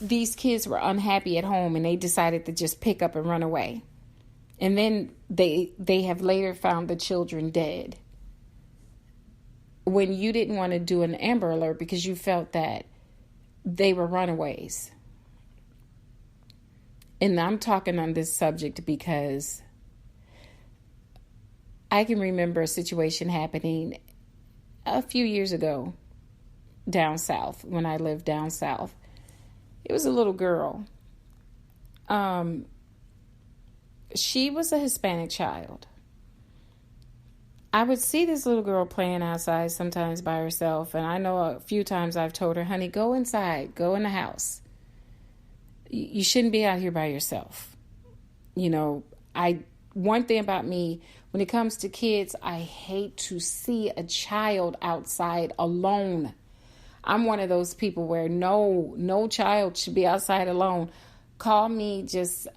these kids were unhappy at home and they decided to just pick up and run away. And then they have later found the children dead. When you didn't want to do an Amber Alert because you felt that they were runaways. And I'm talking on this subject because I can remember a situation happening a few years ago down south, when I lived down south. It was a little girl. She was a Hispanic child. I would see this little girl playing outside sometimes by herself, and I know a few times I've told her, honey, go inside, go in the house. You shouldn't be out here by yourself. You know, one thing about me, when it comes to kids, I hate to see a child outside alone. I'm one of those people where no child should be outside alone. Call me, just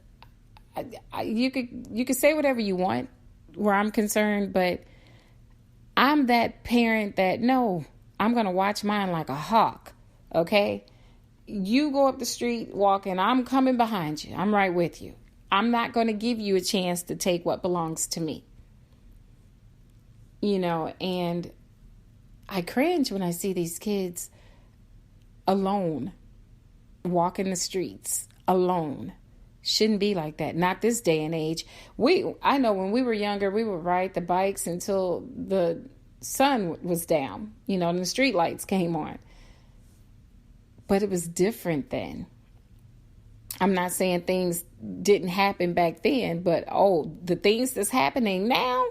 you could say whatever you want where I'm concerned, but I'm that parent that no, I'm going to watch mine like a hawk. Okay? You go up the street walking, I'm coming behind you. I'm right with you. I'm not going to give you a chance to take what belongs to me. You know, and I cringe when I see these kids alone, walking the streets alone. Shouldn't be like that. Not this day and age. I know when we were younger, we would ride the bikes until the sun was down, you know, and the street lights came on. But it was different then. I'm not saying things didn't happen back then, but the things that's happening now,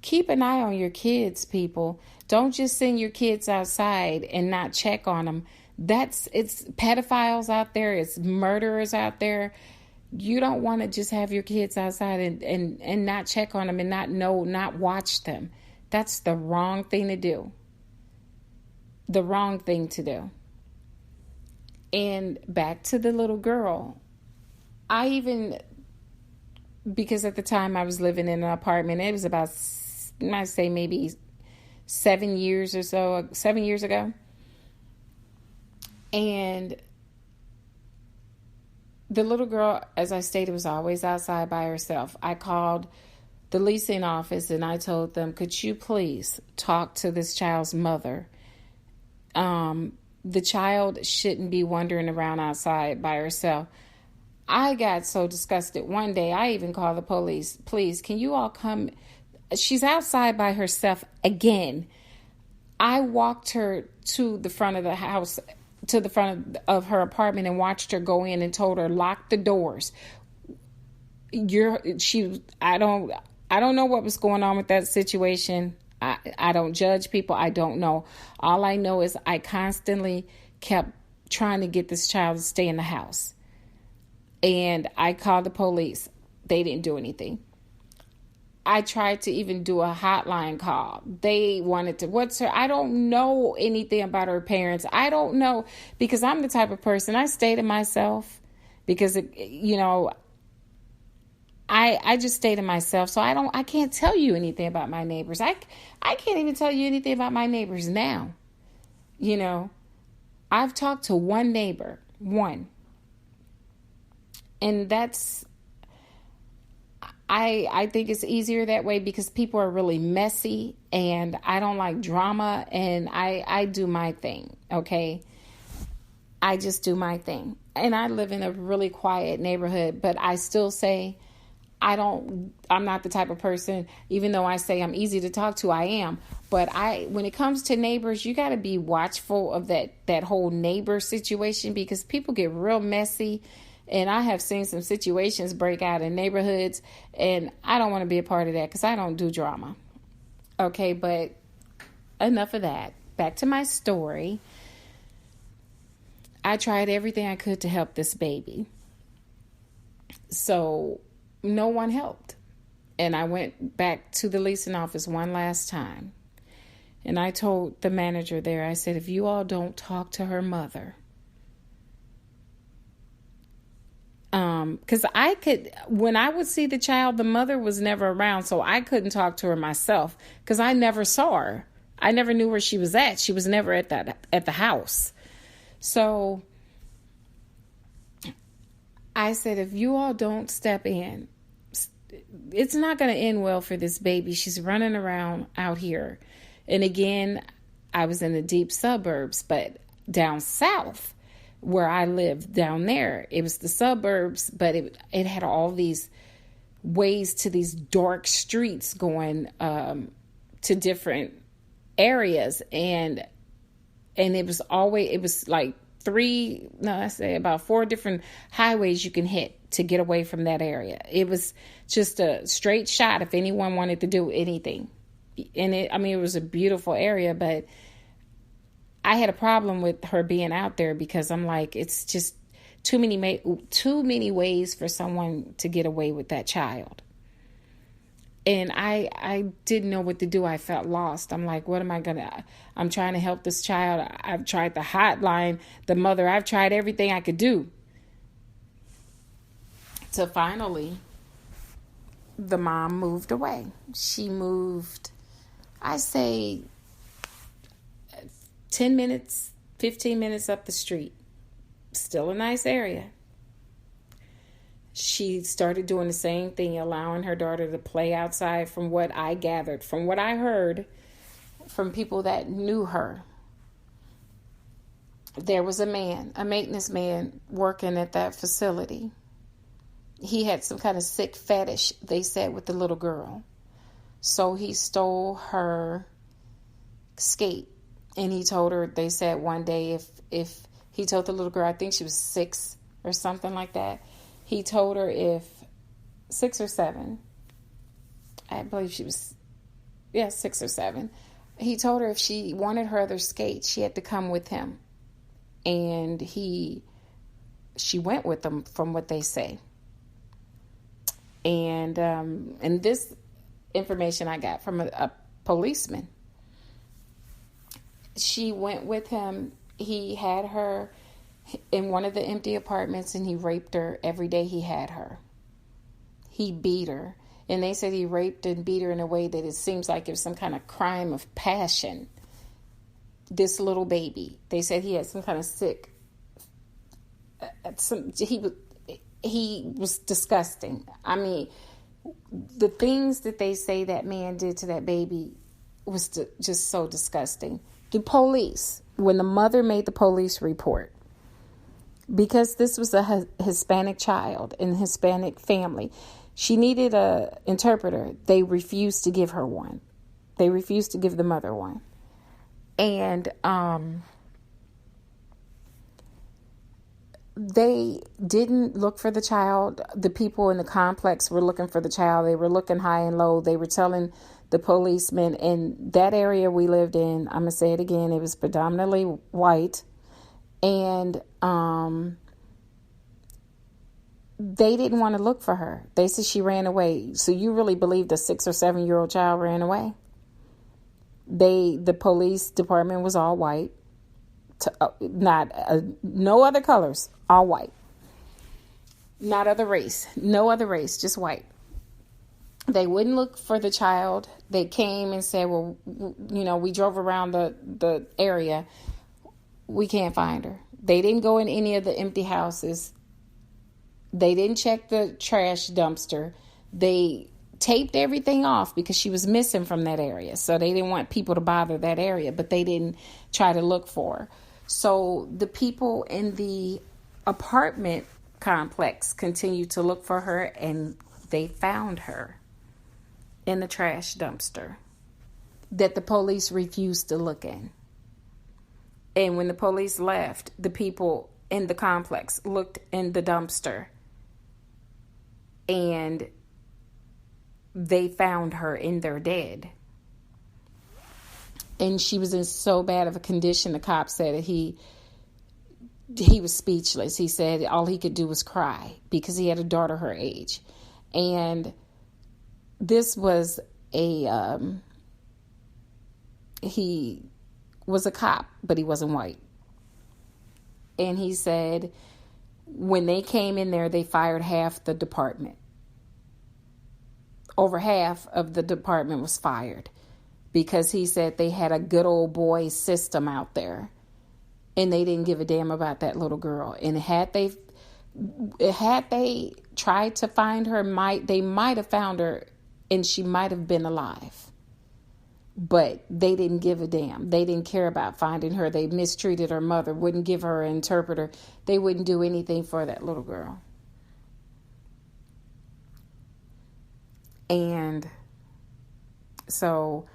keep an eye on your kids, people. Don't just send your kids outside and not check on them. It's pedophiles out there. It's murderers out there. You don't want to just have your kids outside and not check on them and not watch them. That's the wrong thing to do. The wrong thing to do. And back to the little girl. Because at the time I was living in an apartment, it was about, I'd say maybe 7 years ago. And the little girl, as I stated, was always outside by herself. I called the leasing office and I told them, could you please talk to this child's mother? The child shouldn't be wandering around outside by herself. I got so disgusted. One day, I even called the police. Please, can you all come? She's outside by herself again. I walked her to the front of the house, to the front of her apartment, and watched her go in and told her, lock the doors. I don't know what was going on with that situation. I don't judge people. I don't know. All I know is I constantly kept trying to get this child to stay in the house. And I called the police. They didn't do anything. I tried to even do a hotline call. They wanted to, I don't know anything about her parents. I don't know, because I'm the type of person, I stay to myself because, I just stay to myself. So I can't tell you anything about my neighbors. I can't even tell you anything about my neighbors now. You know, I've talked to one neighbor, one. And that's, I think it's easier that way because people are really messy and I don't like drama, and I do my thing. Okay. I just do my thing. And I live in a really quiet neighborhood, but I still say, I'm not the type of person, even though I say I'm easy to talk to, I am. But when it comes to neighbors, you got to be watchful of that whole neighbor situation, because people get real messy. And I have seen some situations break out in neighborhoods, and I don't want to be a part of that because I don't do drama. Okay, but enough of that. Back to my story. I tried everything I could to help this baby. So no one helped. And I went back to the leasing office one last time. And I told the manager there, I said, if you all don't talk to her mother, because when I would see the child, the mother was never around, so I couldn't talk to her myself because I never saw her. I never knew where she was at. She was never at the house. So I said, if you all don't step in, it's not going to end well for this baby. She's running around out here. And again, I was in the deep suburbs, but down south where I lived down there, it was the suburbs, but it had all these ways to these dark streets going to different areas. And it was like about 4 different highways you can hit to get away from that area. It was just a straight shot if anyone wanted to do anything. And it was a beautiful area, but I had a problem with her being out there because I'm like, it's just too many ways for someone to get away with that child. And I didn't know what to do. I felt lost. I'm like, what am I I'm trying to help this child. I've tried the hotline, the mother. I've tried everything I could do. So finally, the mom moved away. She moved, I say, 10 minutes, 15 minutes up the street. Still a nice area. She started doing the same thing, allowing her daughter to play outside, from what I gathered, from what I heard from people that knew her. There was a maintenance man working at that facility. He had some kind of sick fetish, they said, with the little girl. So he stole her skate. And he told her, they said one day, if he told the little girl, I think she was 6 or something like that. He told her if 6 or 7, I believe she was, 6 or 7. He told her if she wanted her other skate, she had to come with him. And she went with them, from what they say. And this information I got from a policeman. She went with him. He had her in one of the empty apartments, and he raped her every day he had her. He beat her. And they said he raped and beat her in a way that it seems like it was some kind of crime of passion. This little baby. They said he had some kind of sick... He was disgusting. I mean, the things that they say that man did to that baby was just so disgusting. The police, when the mother made the police report, because this was a Hispanic child in a Hispanic family, she needed an interpreter. They refused to give her one. They refused to give the mother one. And they didn't look for the child. The people in the complex were looking for the child. They were looking high and low. They were telling the policemen in that area we lived in, I'm going to say it again, it was predominantly white. And they didn't want to look for her. They said she ran away. So you really believe the 6 or 7-year-old child ran away? The police department was all white. No other colors, all white. Not other race, no other race, just white. They wouldn't look for the child. They came and said, well, we drove around the area. We can't find her. They didn't go in any of the empty houses. They didn't check the trash dumpster. They taped everything off because she was missing from that area. So they didn't want people to bother that area, but they didn't try to look for her. So the people in the apartment complex continued to look for her, and they found her in the trash dumpster that the police refused to look in. And when the police left, the people in the complex looked in the dumpster, and they found her in there dead. And she was in so bad of a condition, the cop said that he was speechless. He said all he could do was cry because he had a daughter her age. And this was he was a cop, but he wasn't white. And he said when they came in there, they fired half the department. Over half of the department was fired because he said they had a good old boy system out there and they didn't give a damn about that little girl. And had they Had they tried to find her, they might have found her and she might have been alive. But they didn't give a damn. They didn't care about finding her. They mistreated her mother, wouldn't give her an interpreter. They wouldn't do anything for that little girl. And so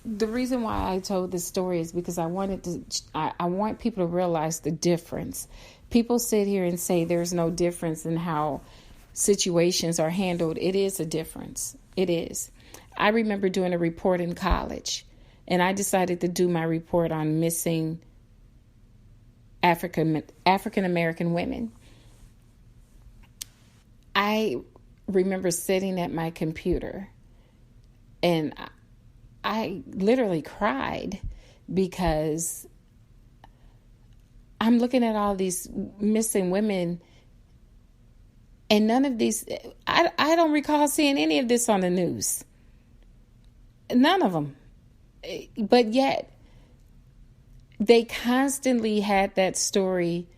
the reason why I told this story is because I want people to realize the difference. People sit here and say there's no difference in how situations are handled. It is a difference. It is. I remember doing a report in college, and I decided to do my report on missing African American women. I remember sitting at my computer, and I literally cried because I'm looking at all these missing women, and none of these, I don't recall seeing any of this on the news. None of them. But yet, they constantly had that story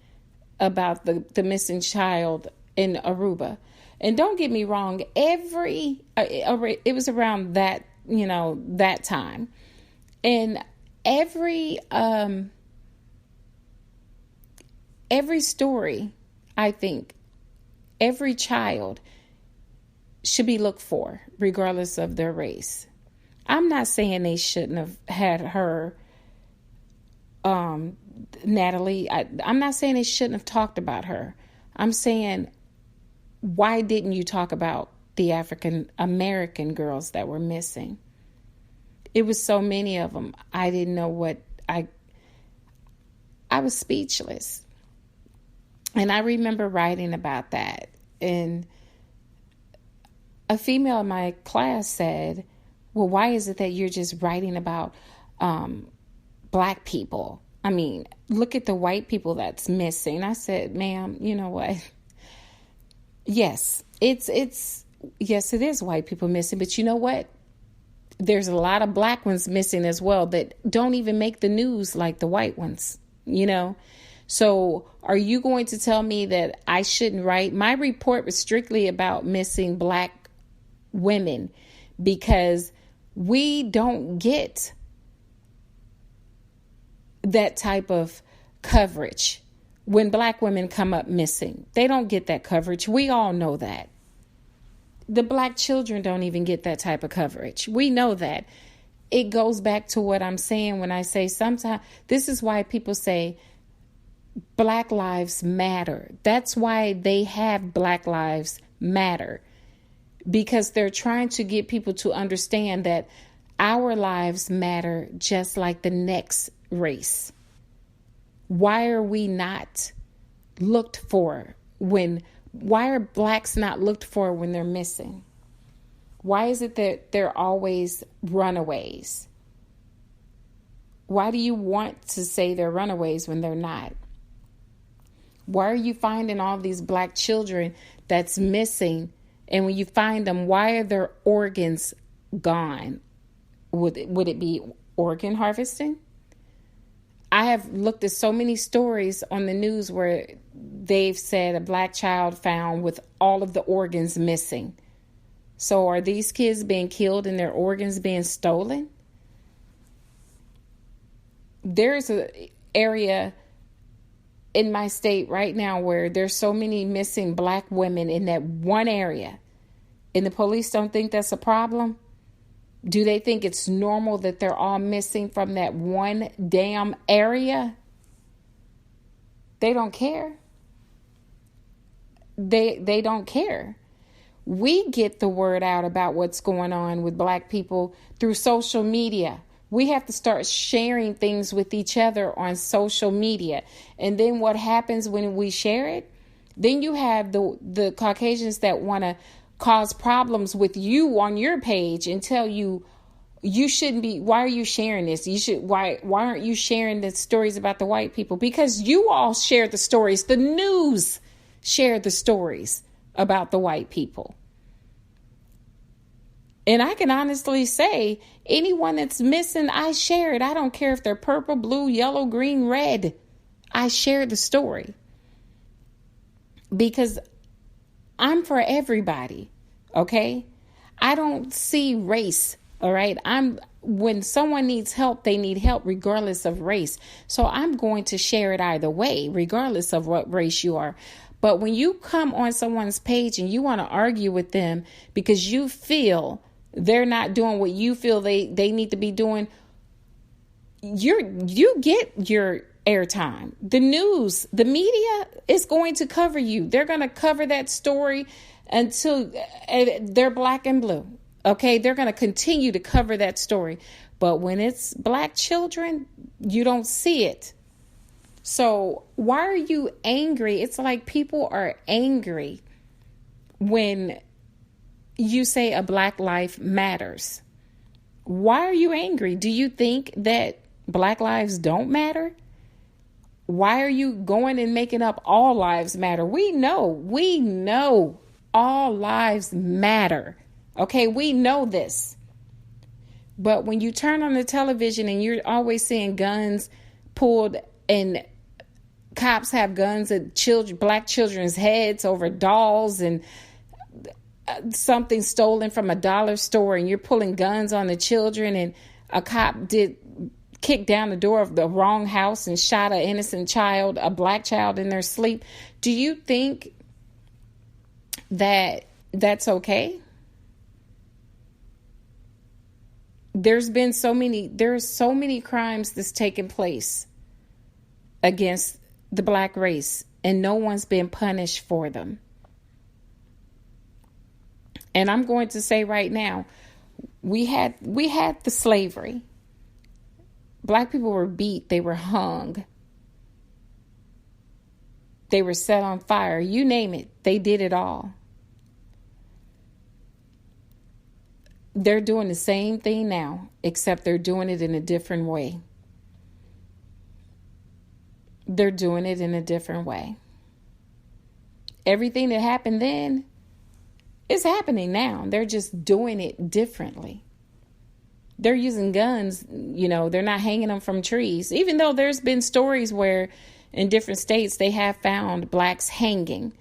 about the missing child in Aruba. And don't get me wrong, it was around that, that time. And every story, I think, every child should be looked for, regardless of their race. I'm not saying they shouldn't have had her, Natalie. I'm not saying they shouldn't have talked about her. I'm saying, why didn't you talk about the African American girls that were missing? It was so many of them. I didn't know what I was speechless. And I remember writing about that. And a female in my class said, well, why is it that you're just writing about black people? I mean, look at the white people that's missing. I said, ma'am, you know what? Yes, it is white people missing. But you know what? There's a lot of black ones missing as well that don't even make the news like the white ones, So are you going to tell me that I shouldn't write? My report was strictly about missing black women because we don't get that type of coverage when black women come up missing. They don't get that coverage. We all know that. The black children don't even get that type of coverage. We know that. It goes back to what I'm saying when I say sometimes, this is why people say Black Lives Matter. That's why they have Black Lives Matter. Because they're trying to get people to understand that our lives matter just like the next race. Why are we not looked for why are blacks not looked for when they're missing? Why is it that they're always runaways? Why do you want to say they're runaways when they're not? Why are you finding all these black children that's missing? And when you find them, why are their organs gone? Would it be organ harvesting? I have looked at so many stories on the news where they've said a black child found with all of the organs missing. So are these kids being killed and their organs being stolen? There's an area in my state right now where there's so many missing black women in that one area. And the police don't think that's a problem? Do they think it's normal that they're all missing from that one damn area? They don't care. They don't care. We get the word out about what's going on with black people through social media. We have to start sharing things with each other on social media. And then what happens when we share it? Then you have the Caucasians that want to cause problems with you on your page and tell you shouldn't be. Why are you sharing this? Why aren't you sharing the stories about the white people? Because you all share the stories. The news share the stories about the white people. And I can honestly say anyone that's missing, I share it. I don't care if they're purple, blue, yellow, green, red. I share the story. because I'm for everybody. Okay. I don't see race. All right. When someone needs help, they need help regardless of race. So I'm going to share it either way, regardless of what race you are. But when you come on someone's page and you want to argue with them because you feel they're not doing what you feel they need to be doing, you get your airtime. The news, the media is going to cover you. They're going to cover that story until they're black and blue. Okay, they're going to continue to cover that story. But when it's black children, you don't see it. So why are you angry? It's like people are angry when you say a black life matters. Why are you angry? Do you think that black lives don't matter? Why are you going and making up all lives matter? We know all lives matter. Okay, we know this. But when you turn on the television and you're always seeing guns pulled and cops have guns at black children's heads over dolls and something stolen from a dollar store, and you're pulling guns on the children, and a cop kicked down the door of the wrong house and shot an innocent child, a black child, in their sleep. Do you think that that's okay? There's so many crimes that's taken place against the black race, and no one's been punished for them. And I'm going to say right now, we had the slavery. Black people were beat, they were hung, they were set on fire, you name it, they did it all. They're doing the same thing now, except they're doing it in a different way. They're doing it in a different way. Everything that happened then is happening now. They're just doing it differently. They're using guns, they're not hanging them from trees, even though there's been stories where in different states they have found blacks hanging.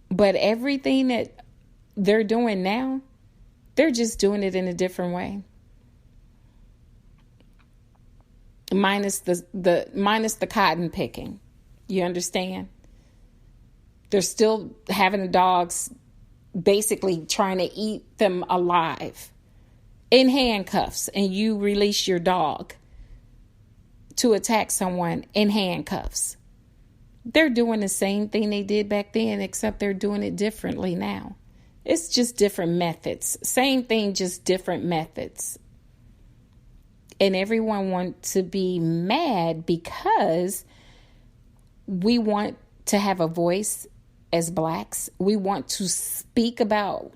But everything that they're doing now, they're just doing it in a different way. Minus the cotton picking. You understand? They're still having the dogs basically trying to eat them alive in handcuffs, and you release your dog to attack someone in handcuffs. They're doing the same thing they did back then, except they're doing it differently now. It's just different methods. Same thing, just different methods. And everyone wants to be mad because we want to have a voice as blacks. We want to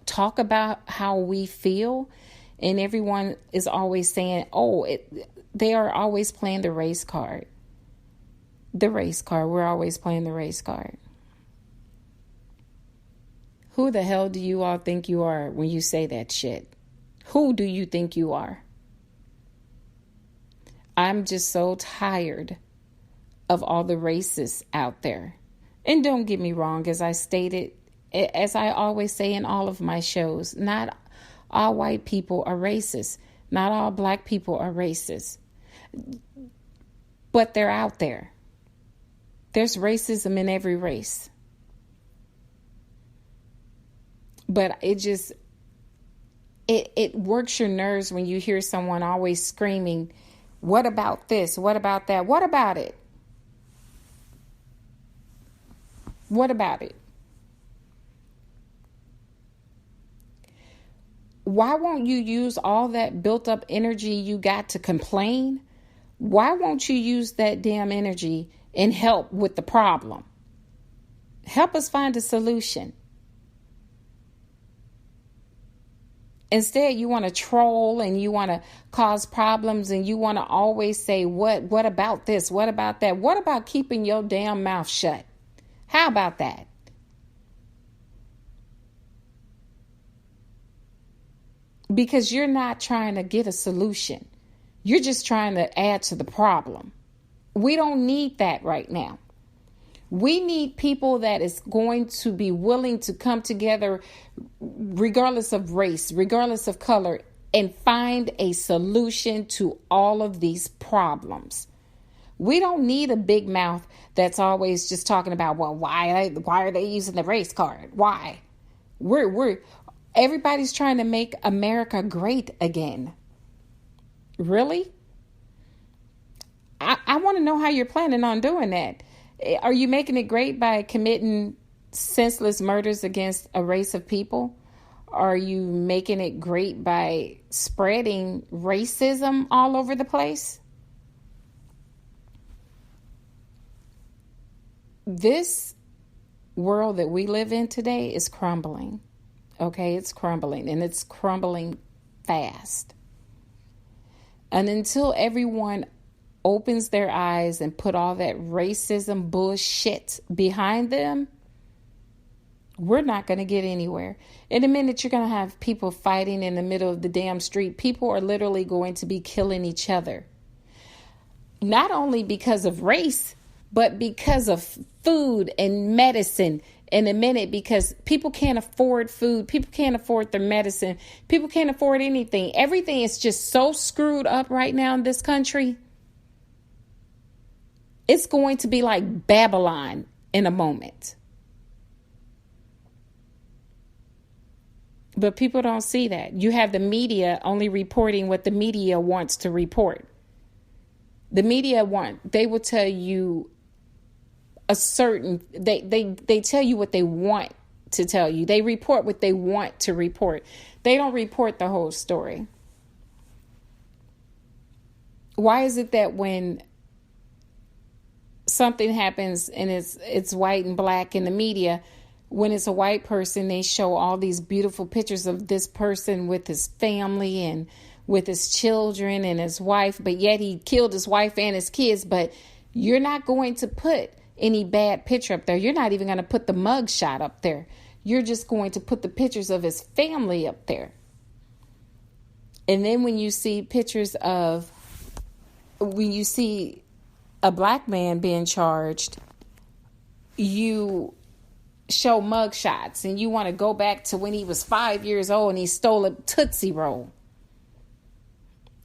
talk about how we feel. And everyone is always saying, they are always playing the race card. The race card. We're always playing the race card. Who the hell do you all think you are when you say that shit? Who do you think you are? I'm just so tired of all the racists out there. And don't get me wrong, as I always say in all of my shows, not all white people are racist. Not all black people are racist. But they're out there. There's racism in every race. But it works your nerves when you hear someone always screaming, what about this? What about that? What about it? What about it? Why won't you use all that built up energy you got to complain? Why won't you use that damn energy and help with the problem? Help us find a solution. Instead, you want to troll and you want to cause problems and you want to always say, what about this? What about that? What about keeping your damn mouth shut? How about that? Because you're not trying to get a solution. You're just trying to add to the problem. We don't need that right now. We need people that is going to be willing to come together regardless of race, regardless of color, and find a solution to all of these problems. We don't need a big mouth that's always just talking about, well, why are they using the race card? Why? Everybody's trying to make America great again. Really? I want to know how you're planning on doing that. Are you making it great by committing senseless murders against a race of people? Are you making it great by spreading racism all over the place? This world that we live in today is crumbling. Okay, it's crumbling, and it's crumbling fast. And until everyone opens their eyes and put all that racism bullshit behind them, we're not going to get anywhere. In a minute, you're going to have people fighting in the middle of the damn street. People are literally going to be killing each other. Not only because of race, but because of food and medicine. In a minute, because people can't afford food. People can't afford their medicine. People can't afford anything. Everything is just so screwed up right now in this country. It's going to be like Babylon in a moment. But people don't see that. You have the media only reporting what the media wants to report. The media they will tell you a certain, they tell you what they want to tell you. They report what they want to report. They don't report the whole story. Why is it that when something happens and it's white and black in the media, when it's a white person, they show all these beautiful pictures of this person with his family and with his children and his wife, but yet he killed his wife and his kids, but you're not going to put any bad picture up there. You're not even going to put the mug shot up there. You're just going to put the pictures of his family up there. And then when you see a black man being charged, you show mug shots and you want to go back to when he was 5 years old and he stole a Tootsie Roll.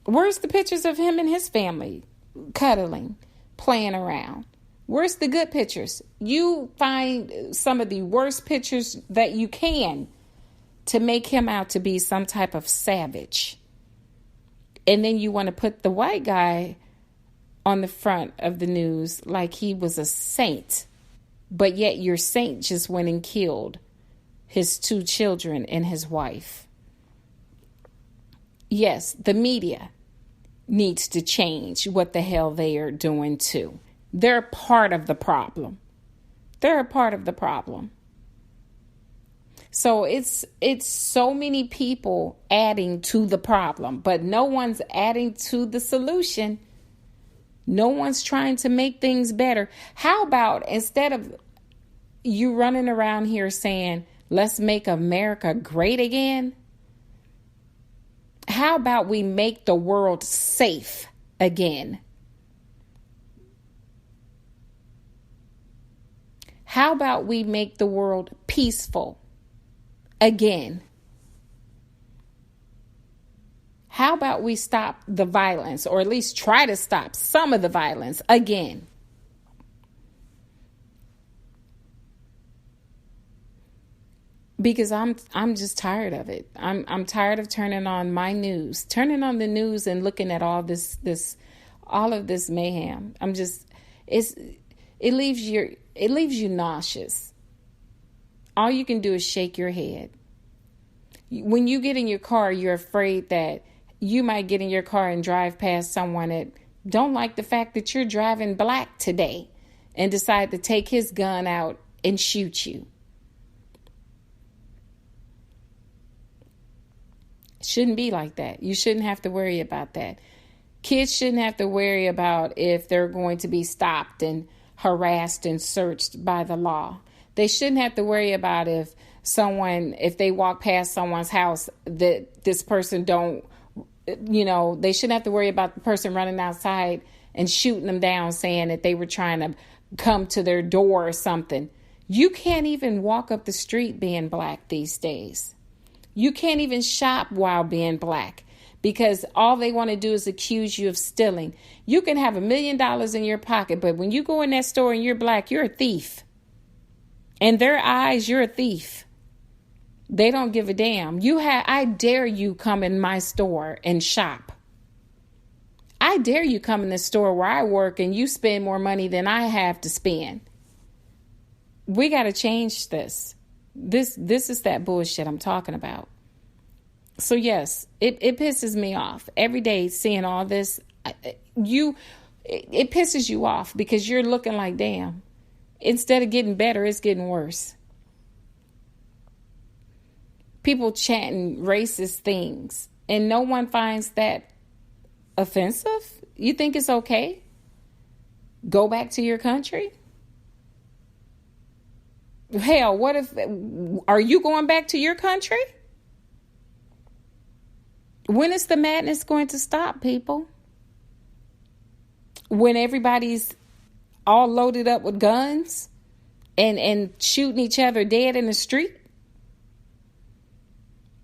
Where's the pictures of him and his family cuddling, playing around? Where's the good pictures? You find some of the worst pictures that you can to make him out to be some type of savage. And then you want to put the white guy on the front of the news like he was a saint. But yet your saint just went and killed his 2 children and his wife. Yes, the media needs to change what the hell they are doing too. They're part of the problem. They're a part of the problem. So it's so many people adding to the problem, but no one's adding to the solution. No one's trying to make things better. How about instead of you running around here saying, let's make America great again? How about we make the world safe again? How about we make the world peaceful again? How about we stop the violence, or at least try to stop some of the violence again? Because I'm just tired of it. I'm tired of turning on my news, turning on the news and looking at all all of this mayhem. It leaves you nauseous. All you can do is shake your head. When you get in your car, you're afraid that you might get in your car and drive past someone that don't like the fact that you're driving black today and decide to take his gun out and shoot you. It shouldn't be like that. You shouldn't have to worry about that. Kids shouldn't have to worry about if they're going to be stopped and harassed and searched by the law. They shouldn't have to worry about if they walk past someone's house, that this person they shouldn't have to worry about the person running outside and shooting them down, saying that they were trying to come to their door or something. You can't even walk up the street being black these days. You can't even shop while being black, because all they want to do is accuse you of stealing. You can have $1 million in your pocket, but when you go in that store and you're black, you're a thief. In their eyes, you're a thief. They don't give a damn. I dare you come in my store and shop. I dare you come in the store where I work and you spend more money than I have to spend. We got to change this. This is that bullshit I'm talking about. So yes, it pisses me off every day seeing all this. It pisses you off because you're looking like, damn, instead of getting better, it's getting worse. People chanting racist things and no one finds that offensive. You think it's okay? Go back to your country? Hell, are you going back to your country? When is the madness going to stop, people? When everybody's all loaded up with guns and shooting each other dead in the street?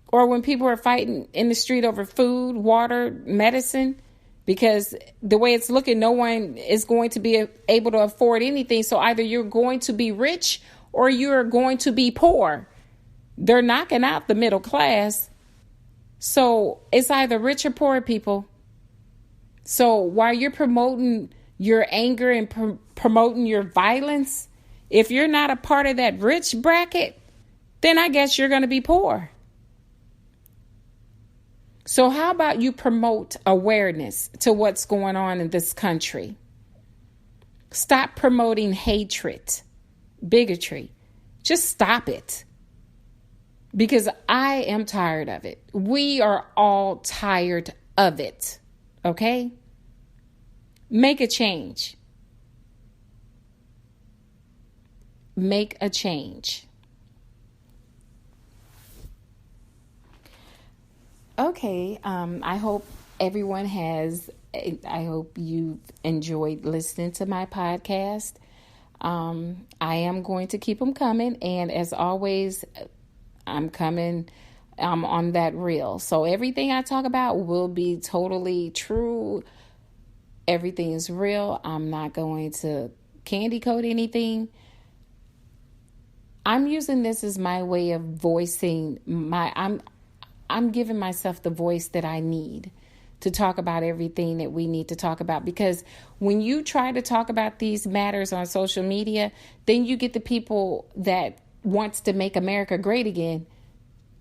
Or when people are fighting in the street over food, water, medicine? Because the way it's looking, no one is going to be able to afford anything. So either you're going to be rich or you're going to be poor. They're knocking out the middle class. So it's either rich or poor, people. So while you're promoting your anger and promoting your violence, if you're not a part of that rich bracket, then I guess you're going to be poor. So how about you promote awareness to what's going on in this country? Stop promoting hatred, bigotry. Just stop it. Because I am tired of it. We are all tired of it. Okay? Make a change. Make a change. Okay, I hope I hope you've enjoyed listening to my podcast. I am going to keep them coming. And as always, I'm on that reel. So everything I talk about will be totally true. Everything is real. I'm not going to candy coat anything. I'm using this as my way of voicing I'm giving myself the voice that I need to talk about everything that we need to talk about. Because when you try to talk about these matters on social media, then you get the people that wants to make America great again,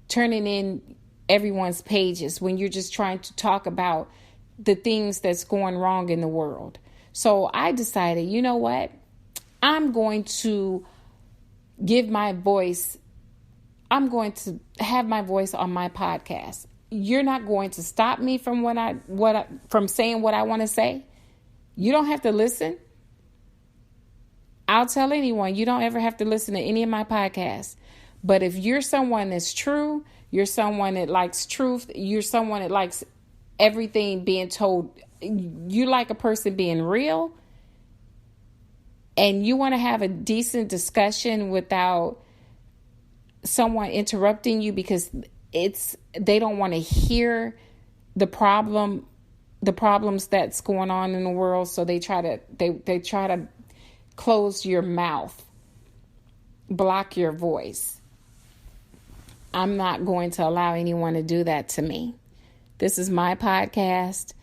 turning in everyone's pages when you're just trying to talk about the things that's going wrong in the world. So I decided, you know what? I'm going to give my voice. I'm going to have my voice on my podcast. You're not going to stop me from from saying what I want to say. You don't have to listen. I'll tell anyone, you don't ever have to listen to any of my podcasts. But if you're someone that's true, you're someone that likes truth, you're someone that likes everything being told, you like a person being real, and you want to have a decent discussion without someone interrupting you because they don't want to hear the problems that's going on in the world, so they try to close your mouth, block your voice. I'm not going to allow anyone to do that to me. This is my podcast,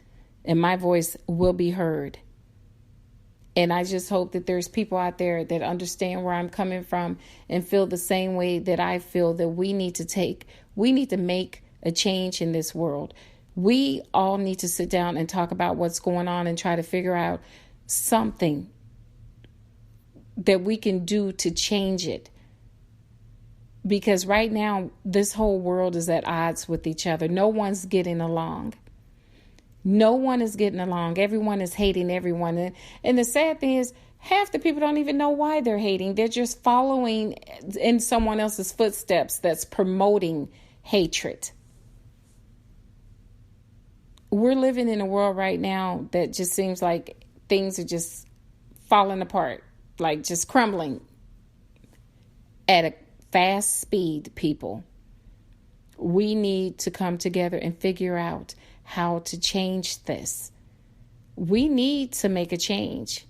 and my voice will be heard. And I just hope that there's people out there that understand where I'm coming from and feel the same way that I feel, that we need to make a change in this world. We all need to sit down and talk about what's going on and try to figure out something that we can do to change it. Because right now, this whole world is at odds with each other. No one's getting along. No one is getting along. Everyone is hating everyone. And the sad thing is, half the people don't even know why they're hating. They're just following in someone else's footsteps that's promoting hatred. We're living in a world right now that just seems like things are just falling apart, like just crumbling at a fast speed, people. We need to come together and figure out how to change this. We need to make a change,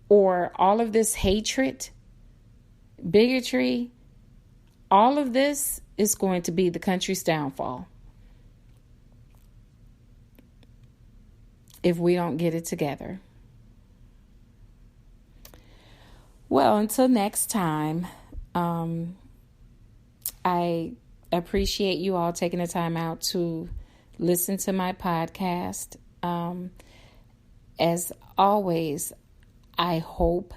or all of this hatred, bigotry, all of this is going to be the country's downfall if we don't get it together. Well, until next time, I appreciate you all taking the time out to listen to my podcast. As always, I hope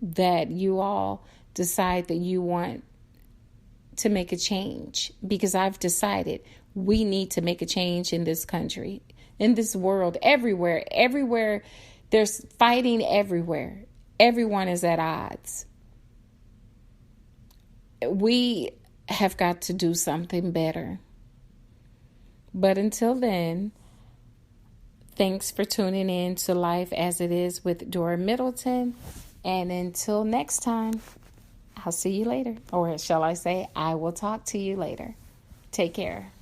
that you all decide that you want to make a change, because I've decided we need to make a change in this country, in this world, everywhere. There's fighting everywhere. Everyone is at odds. We have got to do something better. But until then, thanks for tuning in to Life as It Is with Dora Middleton. And until next time, I'll see you later. Or shall I say, I will talk to you later. Take care.